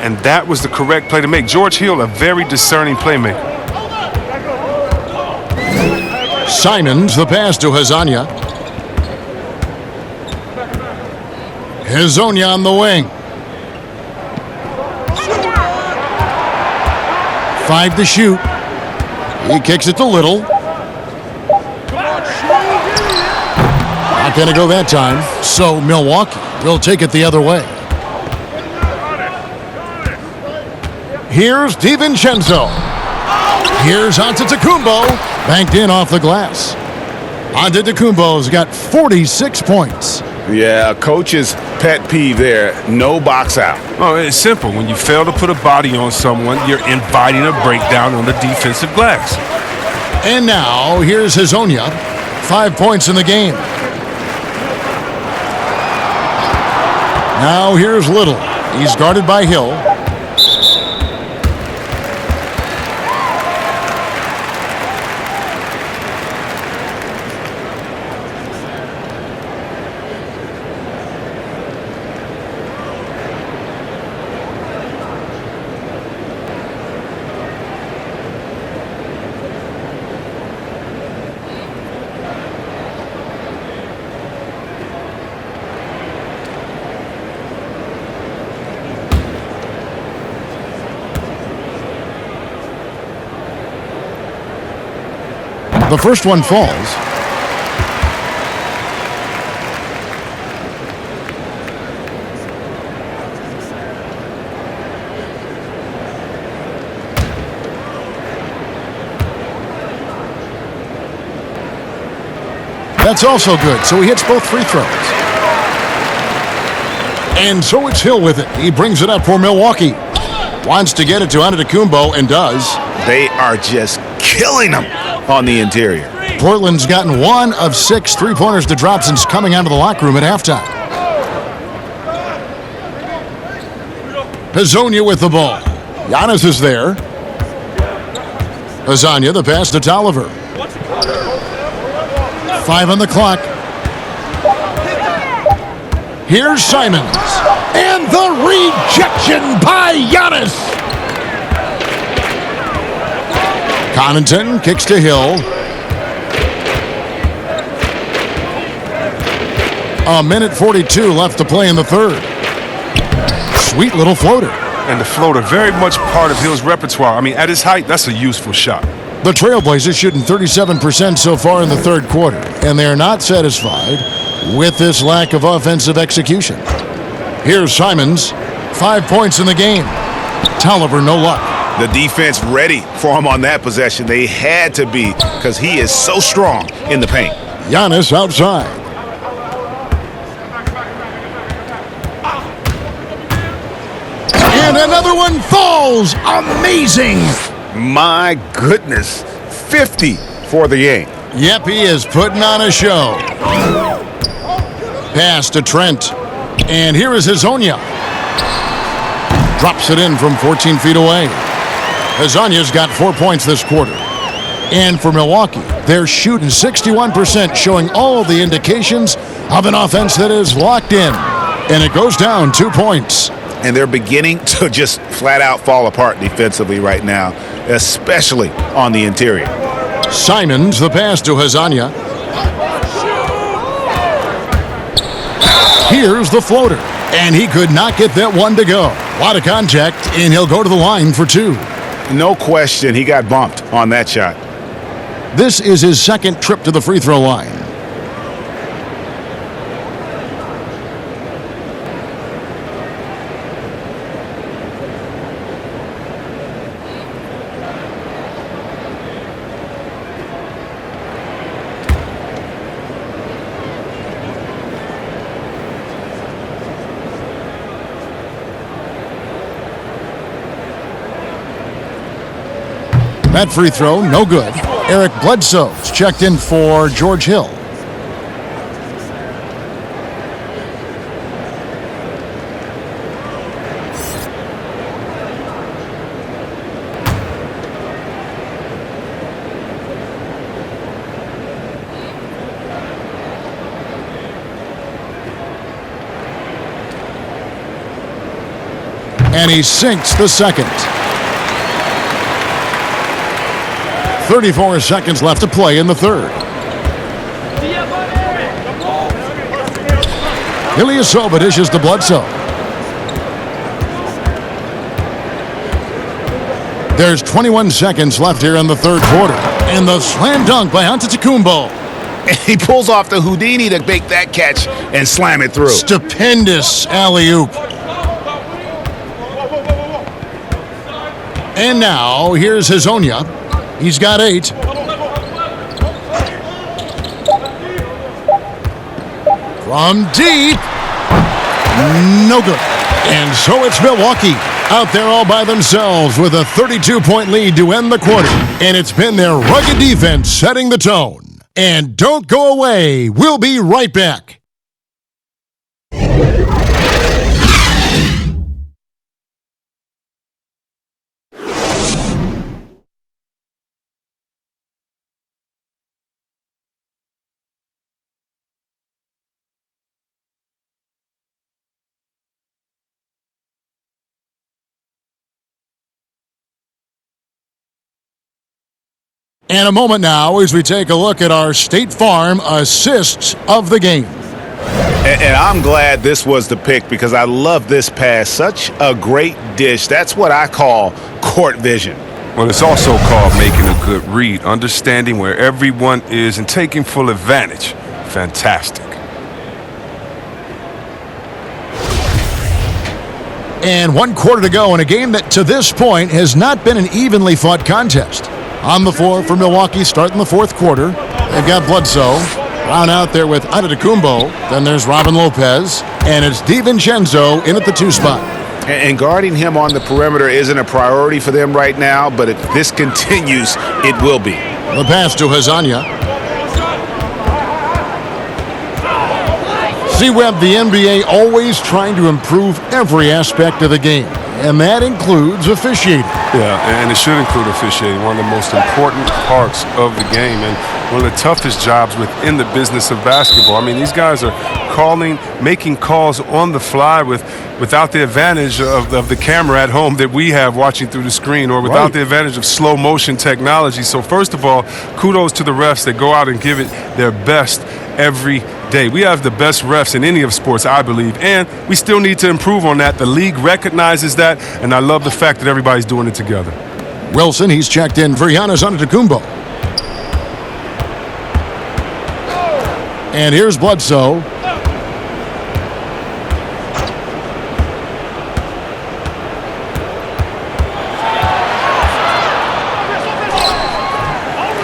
And that was the correct play to make. George Hill, a very discerning playmaker. Simons, the pass to Hezonja. Hezonja on the wing. 5 to shoot. He kicks it to Little. Not going to go that time. So Milwaukee will take it the other way. Here's DiVincenzo. Here's Antetokounmpo. Banked in off the glass. Antetokounmpo's got 46 points. Yeah, coach's pet peeve there. No box out. Oh, it's simple. When you fail to put a body on someone, you're inviting a breakdown on the defensive glass. And now, here's Hezonja. 5 points in the game. Now, here's Little. He's guarded by Hill. The first one falls. That's also good, so he hits both free throws. And so it's Hill with it. He brings it up for Milwaukee. Wants to get it to Antetokounmpo and does. They are just killing them on the interior. Portland's gotten 1 of 6 three-pointers to drop since coming out of the locker room at halftime. Hezonja with the ball. Giannis is there. Hezonja, the pass to Tolliver. 5 on the clock. Here's Simons. And the rejection by Giannis. Connaughton kicks to Hill. A minute 42 left to play in the third. Sweet little floater. And the floater, very much part of Hill's repertoire. I mean, at his height, that's a useful shot. The Trailblazers shooting 37% so far in the third quarter, and they are not satisfied with this lack of offensive execution. Here's Simons. 5 points in the game. Tolliver, no luck. The defense ready for him on that possession. They had to be because he is so strong in the paint. Giannis outside. And another one falls. Amazing. My goodness. 50 for the game. Yep, he is putting on a show. Pass to Trent. And here is Hezonja. Drops it in from 14 feet away. Hezonja's got 4 points this quarter. And for Milwaukee, they're shooting 61%, showing all the indications of an offense that is locked in. And it goes down 2 points. And they're beginning to just flat out fall apart defensively right now, especially on the interior. Simons, the pass to Hezonja. Here's the floater. And he could not get that one to go. A lot of contact, and he'll go to the line for 2. No question, he got bumped on that shot. This is his second trip to the free throw line. That free throw, no good. Eric Bledsoe's checked in for George Hill. And he sinks the second. 34 seconds left to play in the third. Ilyasova dishes to Bledsoe. There's 21 seconds left here in the third quarter. And the slam dunk by Antetokounmpo. He pulls off the Houdini to make that catch and slam it through. Stupendous alley-oop. And now, here's Hazonia. He's got 8. From deep. No good. And so it's Milwaukee out there all by themselves with a 32-point lead to end the quarter. And it's been their rugged defense setting the tone. And don't go away. We'll be right back. And a moment now as we take a look at our State Farm assists of the game. And I'm glad this was the pick because I love this pass. Such a great dish. That's what I call court vision. Well, it's also called making a good read, understanding where everyone is and taking full advantage. Fantastic. And 1 quarter to go in a game that to this point has not been an evenly fought contest. On the floor for Milwaukee starting the fourth quarter. They've got Bledsoe. Brown out there with Antetokounmpo. Then there's Robin Lopez. And it's DiVincenzo in at the 2 spot. And guarding him on the perimeter isn't a priority for them right now, but if this continues, it will be. The pass to Hazonia. See, Webb, the NBA always trying to improve every aspect of the game. And that includes officiating. Yeah, and it should include officiating, one of the most important parts of the game and one of the toughest jobs within the business of basketball. I mean, these guys are making calls on the fly without the advantage of the camera at home that we have watching through the screen or without the advantage of slow motion technology. So first of all, kudos to the refs that go out and give it their best every day. We have the best refs in any of sports, I believe, and we still need to improve on that. The league recognizes that, and I love the fact that everybody's doing it together. Wilson, he's checked in for Giannis Antetokounmpo. And here's Bledsoe.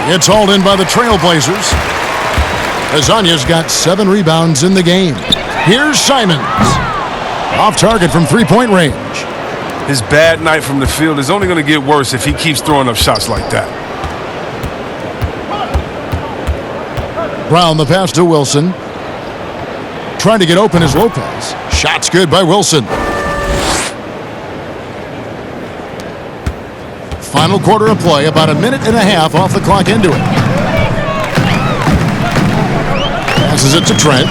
It's hauled in by the Trailblazers. Hazonia's got 7 rebounds in the game. Here's Simons. Off target from three-point range. His bad night from the field is only going to get worse if he keeps throwing up shots like that. Brown, the pass to Wilson. Trying to get open is Lopez. Shot's good by Wilson. Final quarter of play, about a minute and a half off the clock into it. Passes it to Trent.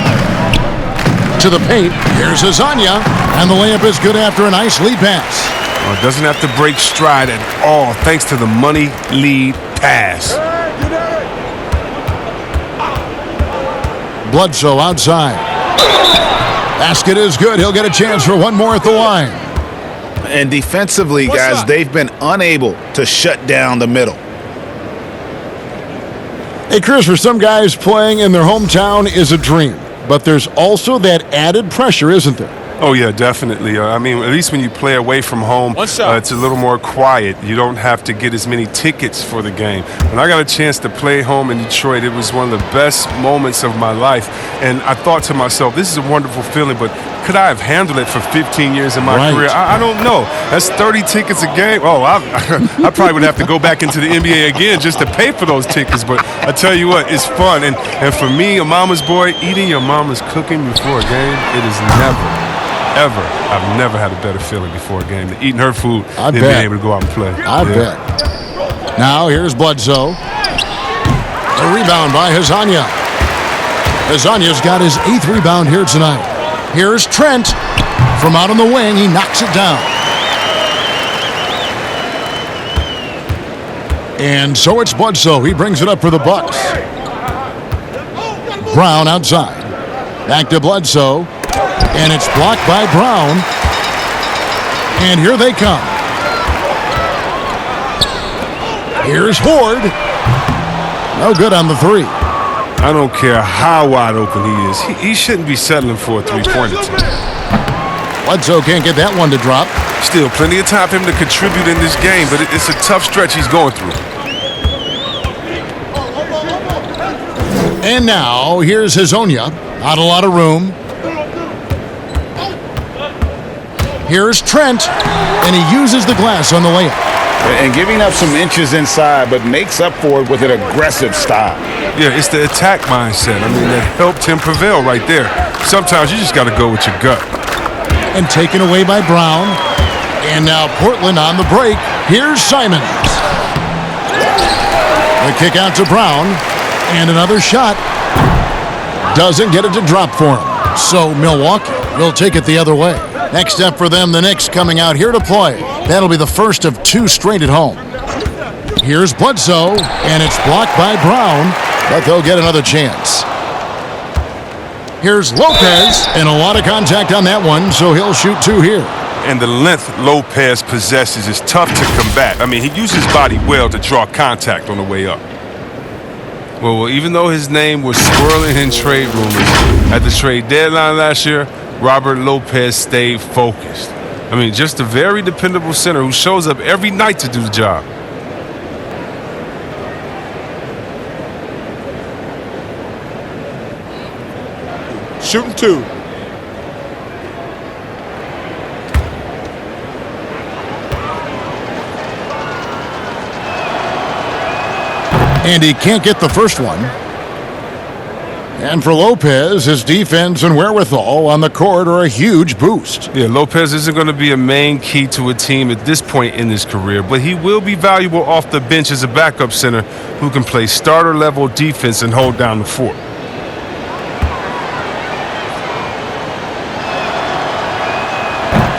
To the paint. Here's Hazonia. And the layup is good after a nice lead pass. Well, it doesn't have to break stride at all thanks to the money lead pass. Bledsoe outside. Basket is good. He'll get a chance for one more at the line. And defensively, guys, they've been unable to shut down the middle. Hey, Chris, for some guys, playing in their hometown is a dream. But there's also that added pressure, isn't there? Oh, yeah, definitely. I mean, at least when you play away from home, it's a little more quiet. You don't have to get as many tickets for the game. When I got a chance to play home in Detroit, it was one of the best moments of my life. And I thought to myself, this is a wonderful feeling, but could I have handled it for 15 years in my career? I don't know. That's 30 tickets a game. Oh, I probably would have to go back into the NBA again just to pay for those tickets. But I tell you what, it's fun. And for me, a mama's boy, eating your mama's cooking before a game, it is I've never had a better feeling before a game than eating her food and being able to go out and play. I bet. Now here's Bledsoe. A rebound by Hazonia. Hazonia's got his 8th rebound here tonight. Here's Trent. From out on the wing, he knocks it down. And so it's Bledsoe. He brings it up for the Bucks. Brown outside. Back to Bledsoe. And it's blocked by Brown. And here they come. Here's Horde. No good on the three. I don't care how wide open he is. He shouldn't be settling for a three-pointer. Bledsoe can't get that one to drop. Still plenty of time for him to contribute in this game, but it's a tough stretch he's going through. And now, here's Hazonia. Not a lot of room. Here's Trent, and he uses the glass on the layup. And giving up some inches inside, but makes up for it with an aggressive style. Yeah, it's the attack mindset. I mean, that helped him prevail right there. Sometimes you just got to go with your gut. And taken away by Brown. And now Portland on the break. Here's Simons. The kick out to Brown. And another shot. Doesn't get it to drop for him. So Milwaukee will take it the other way. Next up for them, the Knicks coming out here to play. That'll be the first of two straight at home. Here's Bledsoe, and it's blocked by Brown, but they'll get another chance. Here's Lopez, and a lot of contact on that one, so he'll shoot two here. And the length Lopez possesses is tough to combat. I mean, he uses his body well to draw contact on the way up. Well, even though his name was swirling in trade rumors at the trade deadline last year, Robert Lopez stayed focused. I mean, just a very dependable center who shows up every night to do the job. Shooting two. And he can't get the first one. And for Lopez, his defense and wherewithal on the court are a huge boost. Yeah, Lopez isn't going to be a main key to a team at this point in his career, but he will be valuable off the bench as a backup center who can play starter-level defense and hold down the fort.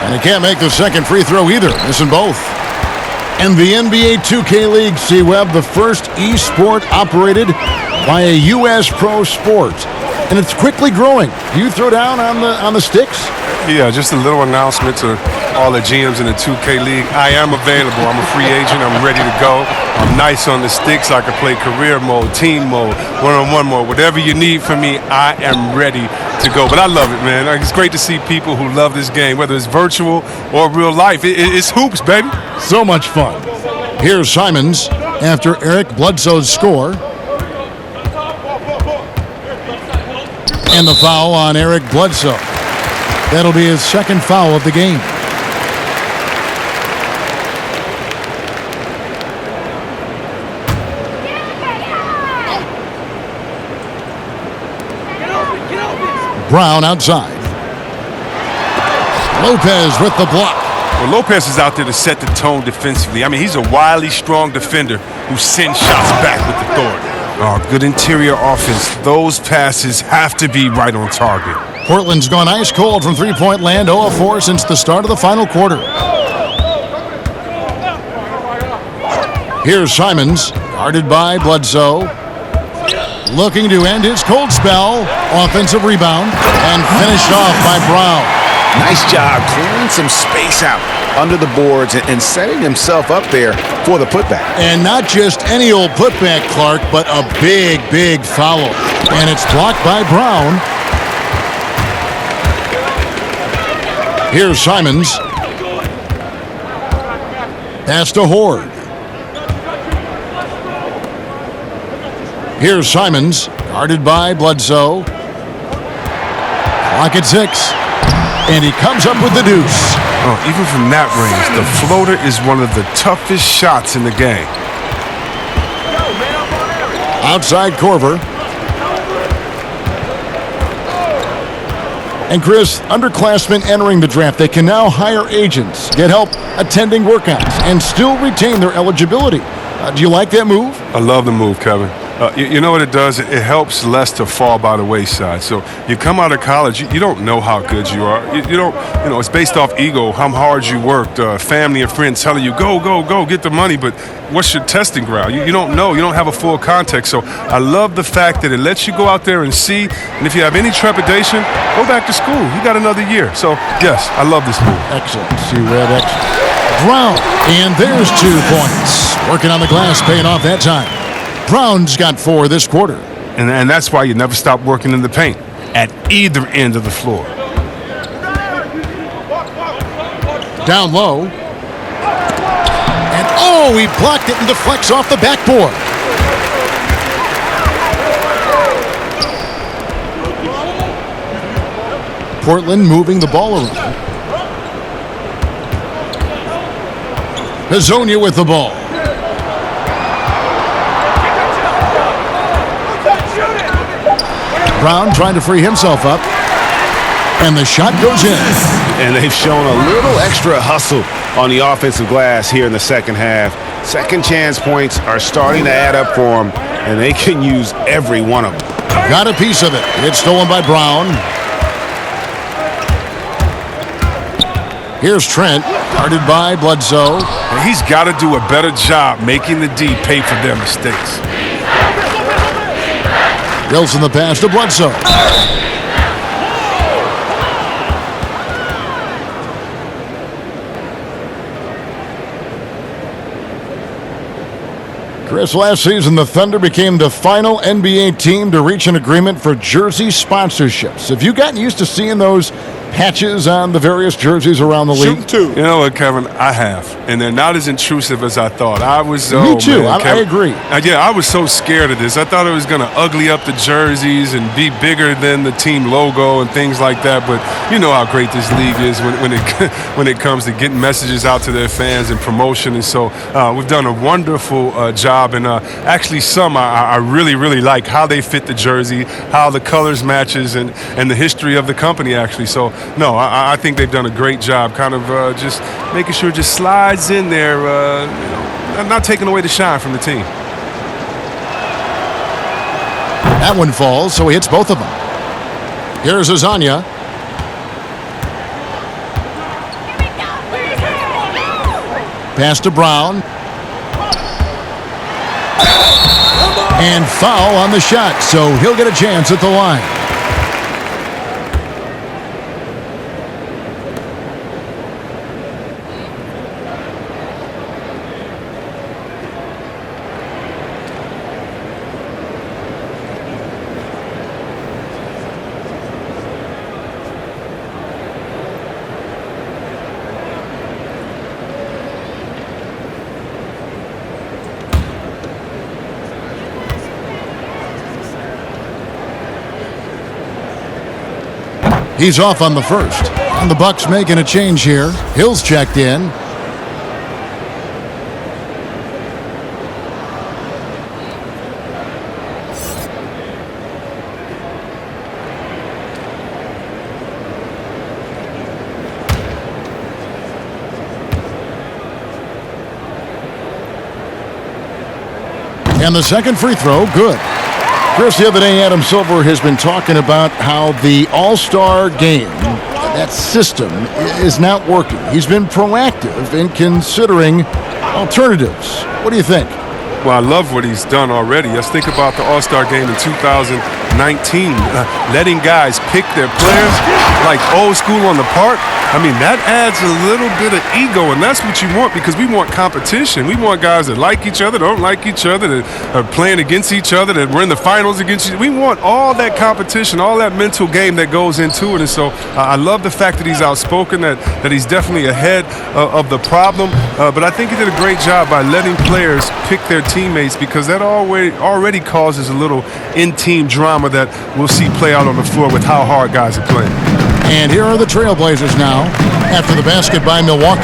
And he can't make the second free throw either, missing both. And the NBA 2K League, C-Web, the first e-sport operated by a U.S. pro sport. And it's quickly growing. Do you throw down on the sticks? Yeah, just a little announcement to all the GMs in the 2K League. I am available. I'm a free agent. I'm ready to go. I'm nice on the sticks. I can play career mode, team mode, one-on-one mode. Whatever you need from me, I am ready to go. But I love it, man. It's great to see people who love this game, whether it's virtual or real life. It's hoops, baby. So much fun. Here's Simons after Eric Bledsoe's score. And the foul on Eric Bledsoe. That'll be his second foul of the game. Brown outside. Lopez with the block. Well, Lopez is out there to set the tone defensively. I mean, he's a wily, strong defender who sends shots back with authority. Oh, good interior offense. Those passes have to be right on target. Portland's gone ice cold from three-point land, 0 of 4 since the start of the final quarter. Here's Simons, guarded by Bledsoe. Looking to end his cold spell. Offensive rebound, and finished off by Brown. Nice job clearing some space out under the boards and setting himself up there for the putback. And not just any old putback, Clark, but a big, big foul. And it's blocked by Brown. Here's Simons. Pass to Horde. Here's Simons, guarded by Bledsoe. Clock at 6. And he comes up with the deuce. Oh, even from that range, the floater is one of the toughest shots in the game. Outside Korver. And Chris, underclassmen entering the draft, they can now hire agents, get help attending workouts, and still retain their eligibility. Do you like that move? I love the move, Kevin. You know what it does? It helps less to fall by the wayside. So you come out of college, you don't know how good you are. You don't, it's based off ego, how hard you worked, family and friends telling you, go, get the money, but what's your testing ground? You don't know. You don't have a full context. So I love the fact that it lets you go out there and see, and if you have any trepidation, go back to school. You got another year. So, yes, I love this move. Excellent. See red excellent. Brown, and there's 2 points. Working on the glass, paying off that time. Brown's got 4 this quarter. And that's why you never stop working in the paint at either end of the floor. Down low. And he blocked it and deflects off the backboard. Portland moving the ball around. Hazonia with the ball. Brown trying to free himself up. And the shot goes in. And they've shown a little extra hustle on the offensive glass here in the second half. Second chance points are starting to add up for them, and they can use every one of them. Got a piece of it. It's stolen by Brown. Here's Trent, guarded by Bledsoe. And he's got to do a better job making the D pay for their mistakes. Wilson the pass to Bledsoe. Chris, last season the Thunder became the final NBA team to reach an agreement for jersey sponsorships. Have you gotten used to seeing those patches on the various jerseys around the league? Shoot 2. You know what, Kevin? I have. And they're not as intrusive as I thought. I was Me too. Man, I agree. I was so scared of this. I thought it was going to ugly up the jerseys and be bigger than the team logo and things like that. But you know how great this league is when it comes to getting messages out to their fans and promotion. And so we've done a wonderful job. And actually some I really, really like how they fit the jersey, how the colors matches, and the history of the company, actually. So, no, I think they've done a great job kind of just making sure it just slides in there, not taking away the shine from the team. That one falls, so he hits both of them. Here's Hazonia. Pass to Brown. And foul on the shot, so he'll get a chance at the line. He's off on the first. And the Bucks making a change here. Hill's checked in. And the second free throw, good. Chris, the other day, Adam Silver has been talking about how the All-Star game, that system, is not working. He's been proactive in considering alternatives. What do you think? Well, I love what he's done already. Let's think about the All-Star game in 2019, letting guys pick their players like old school on the park. I mean, that adds a little bit of ego, and that's what you want because we want competition. We want guys that like each other, don't like each other, that are playing against each other, that we're in the finals against each other. We want all that competition, all that mental game that goes into it. And so I love the fact that he's outspoken, that he's definitely ahead of the problem. But I think he did a great job by letting players pick their teammates because that already causes a little in-team drama that we'll see play out on the floor with how hard guys are playing. And here are the Trailblazers now after the basket by Milwaukee.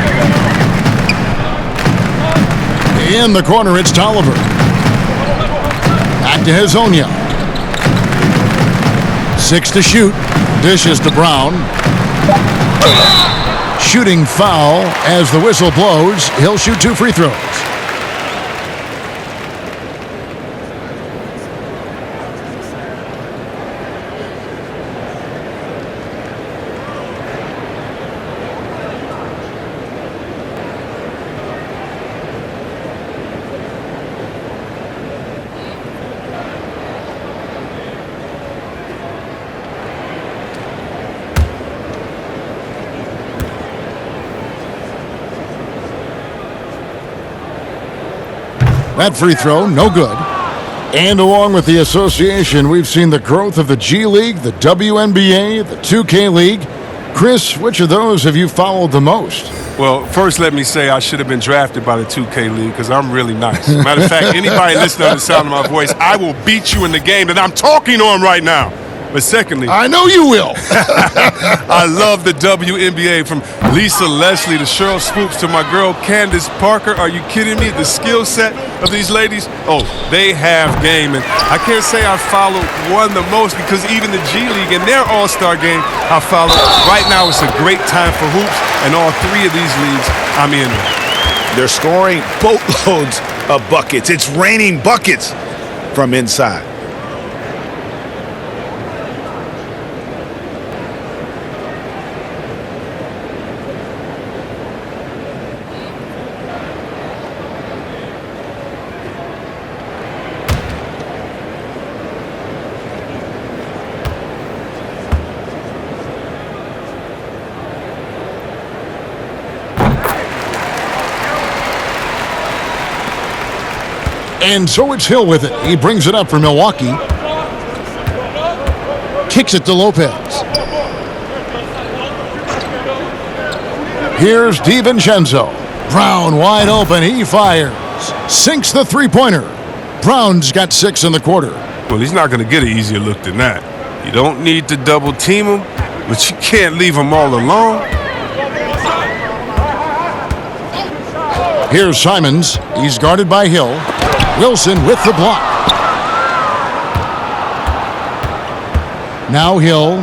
In the corner, it's Tolliver. Back to Hazonia. 6 to shoot. Dishes to Brown. Shooting foul as the whistle blows. He'll shoot 2 free throws. That free throw, no good. And along with the association, we've seen the growth of the G League, the WNBA, the 2K League. Chris, which of those have you followed the most? Well, first let me say I should have been drafted by the 2K League because I'm really nice. Matter of fact, anybody listening to the sound of my voice, I will beat you in the game that I'm talking on right now. But secondly, I know you will. I love the WNBA, from Lisa Leslie to Cheryl Swoops to my girl Candace Parker. Are you kidding me? The skill set of these ladies, oh, they have game. And I can't say I follow one the most because even the G League and their all-star game, I follow. Right now it's a great time for hoops, and all three of these leagues, I'm in. They're scoring boatloads of buckets. It's raining buckets from inside. And so it's Hill with it. He brings it up for Milwaukee. Kicks it to Lopez. Here's DiVincenzo. Brown wide open. He fires. Sinks the three-pointer. Brown's got 6 in the quarter. Well, he's not going to get an easier look than that. You don't need to double team him, but you can't leave him all alone. Here's Simons. He's guarded by Hill. Wilson with the block. Now Hill.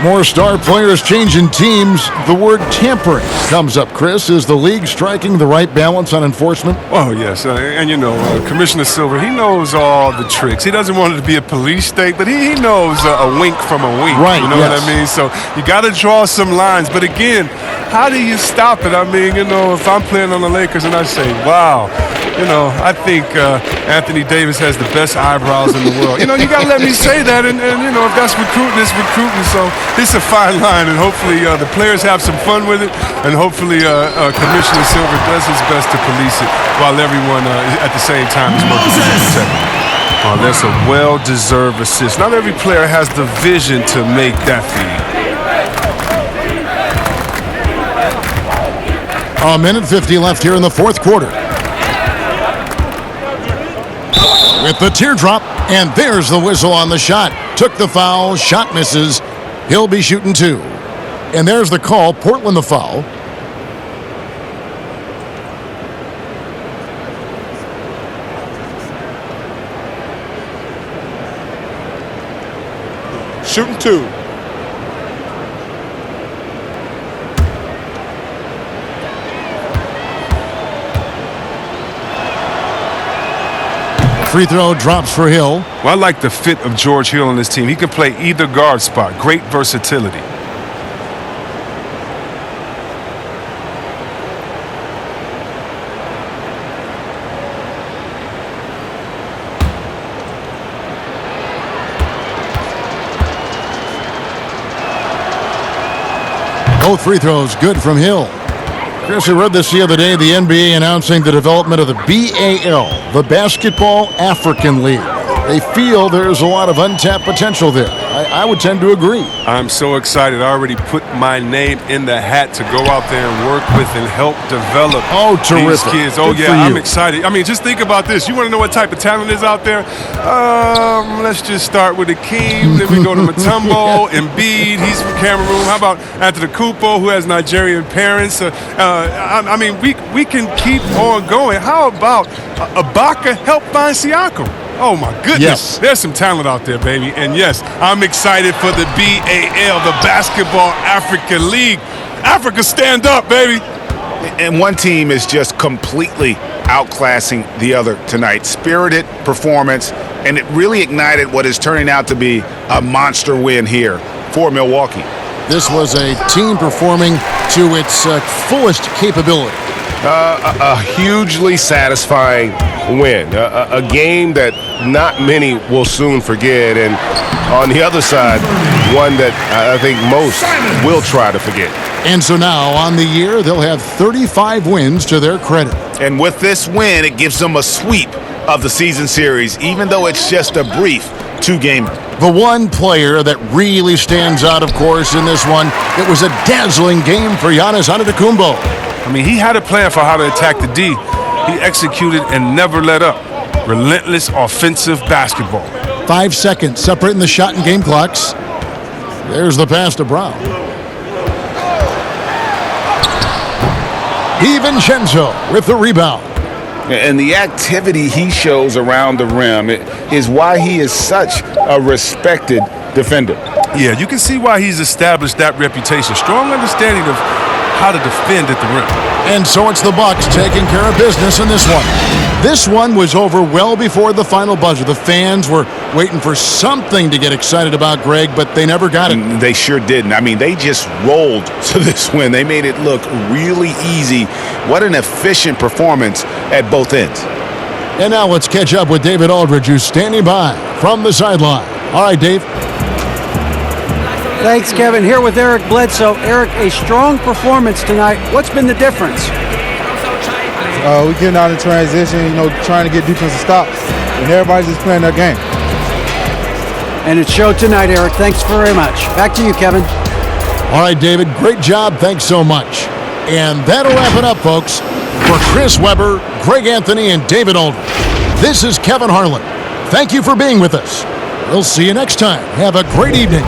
More star players changing teams. The word tampering comes up, Chris. Is the league striking the right balance on enforcement? Oh, yes. And you know, Commissioner Silver, he knows all the tricks. He doesn't want it to be a police state, but he knows a wink from a wink. Right, you know yes. what I mean? So you got to draw some lines. But again, how do you stop it? I mean, you know, if I'm playing on the Lakers and I say, wow, you know, I think Anthony Davis has the best eyebrows in the world. You know, you got to let me say that. And, you know, if that's recruiting, it's recruiting. So it's a fine line. And hopefully the players have some fun with it. And hopefully Commissioner Silver does his best to police it while everyone at the same time is working to protect it. Oh, that's a well-deserved assist. Not every player has the vision to make that feed. A minute 50 left here in the fourth quarter. With the teardrop, and there's the whistle on the shot. Took the foul, shot misses. He'll be shooting 2. And there's the call, Portland the foul. Shooting 2. Free throw drops for Hill. Well, I like the fit of George Hill on this team. He can play either guard spot. Great versatility. Both free throws good from Hill. Chris, I read this the other day, the NBA announcing the development of the BAL, the Basketball African League. They feel there's a lot of untapped potential there. I would tend to agree. I'm so excited. I already put my name in the hat to go out there and work with and help develop these kids. Oh, Good yeah, I'm excited. I mean, just think about this. You want to know what type of talent is out there? Let's just start with Akeem. Then we go to Mutombo, Embiid. He's from Cameroon. How about Antetokounmpo, who has Nigerian parents? I mean, we can keep on going. How about Ibaka help find Siakam? Oh, my goodness. Yes. There's some talent out there, baby. And, yes, I'm excited for the BAL, the Basketball African League. Africa, stand up, baby. And one team is just completely outclassing the other tonight. Spirited performance, and it really ignited what is turning out to be a monster win here for Milwaukee. This was a team performing to its fullest capability. A hugely satisfying win. A game that not many will soon forget. And on the other side, one that I think most will try to forget. And so now on the year, they'll have 35 wins to their credit. And with this win, it gives them a sweep of the season series, even though it's just a brief two-gamer. The one player that really stands out, of course, in this one, it was a dazzling game for Giannis Antetokounmpo. I mean, he had a plan for how to attack the D. He executed and never let up. Relentless offensive basketball. 5 seconds separating the shot and game clocks. There's the pass to Brown. DiVincenzo with the rebound. And the activity he shows around the rim is why he is such a respected defender. Yeah, you can see why he's established that reputation. Strong understanding of how to defend at the rim. And so it's the Bucks taking care of business in this one. This one was over well before the final buzzer. The fans were waiting for something to get excited about, Greg, but they never got it. They sure didn't. I mean, they just rolled to this win. They made it look really easy. What an efficient performance at both ends. And now let's catch up with David Aldridge, who's standing by from the sideline. All right, Dave. Thanks, Kevin. Here with Eric Bledsoe. Eric, a strong performance tonight. What's been the difference? We getting out in transition, trying to get defensive stops. And everybody's just playing their game. And it showed tonight, Eric. Thanks very much. Back to you, Kevin. All right, David. Great job. Thanks so much. And that'll wrap it up, folks. For Chris Webber, Greg Anthony, and David Aldridge, this is Kevin Harlan. Thank you for being with us. We'll see you next time. Have a great evening.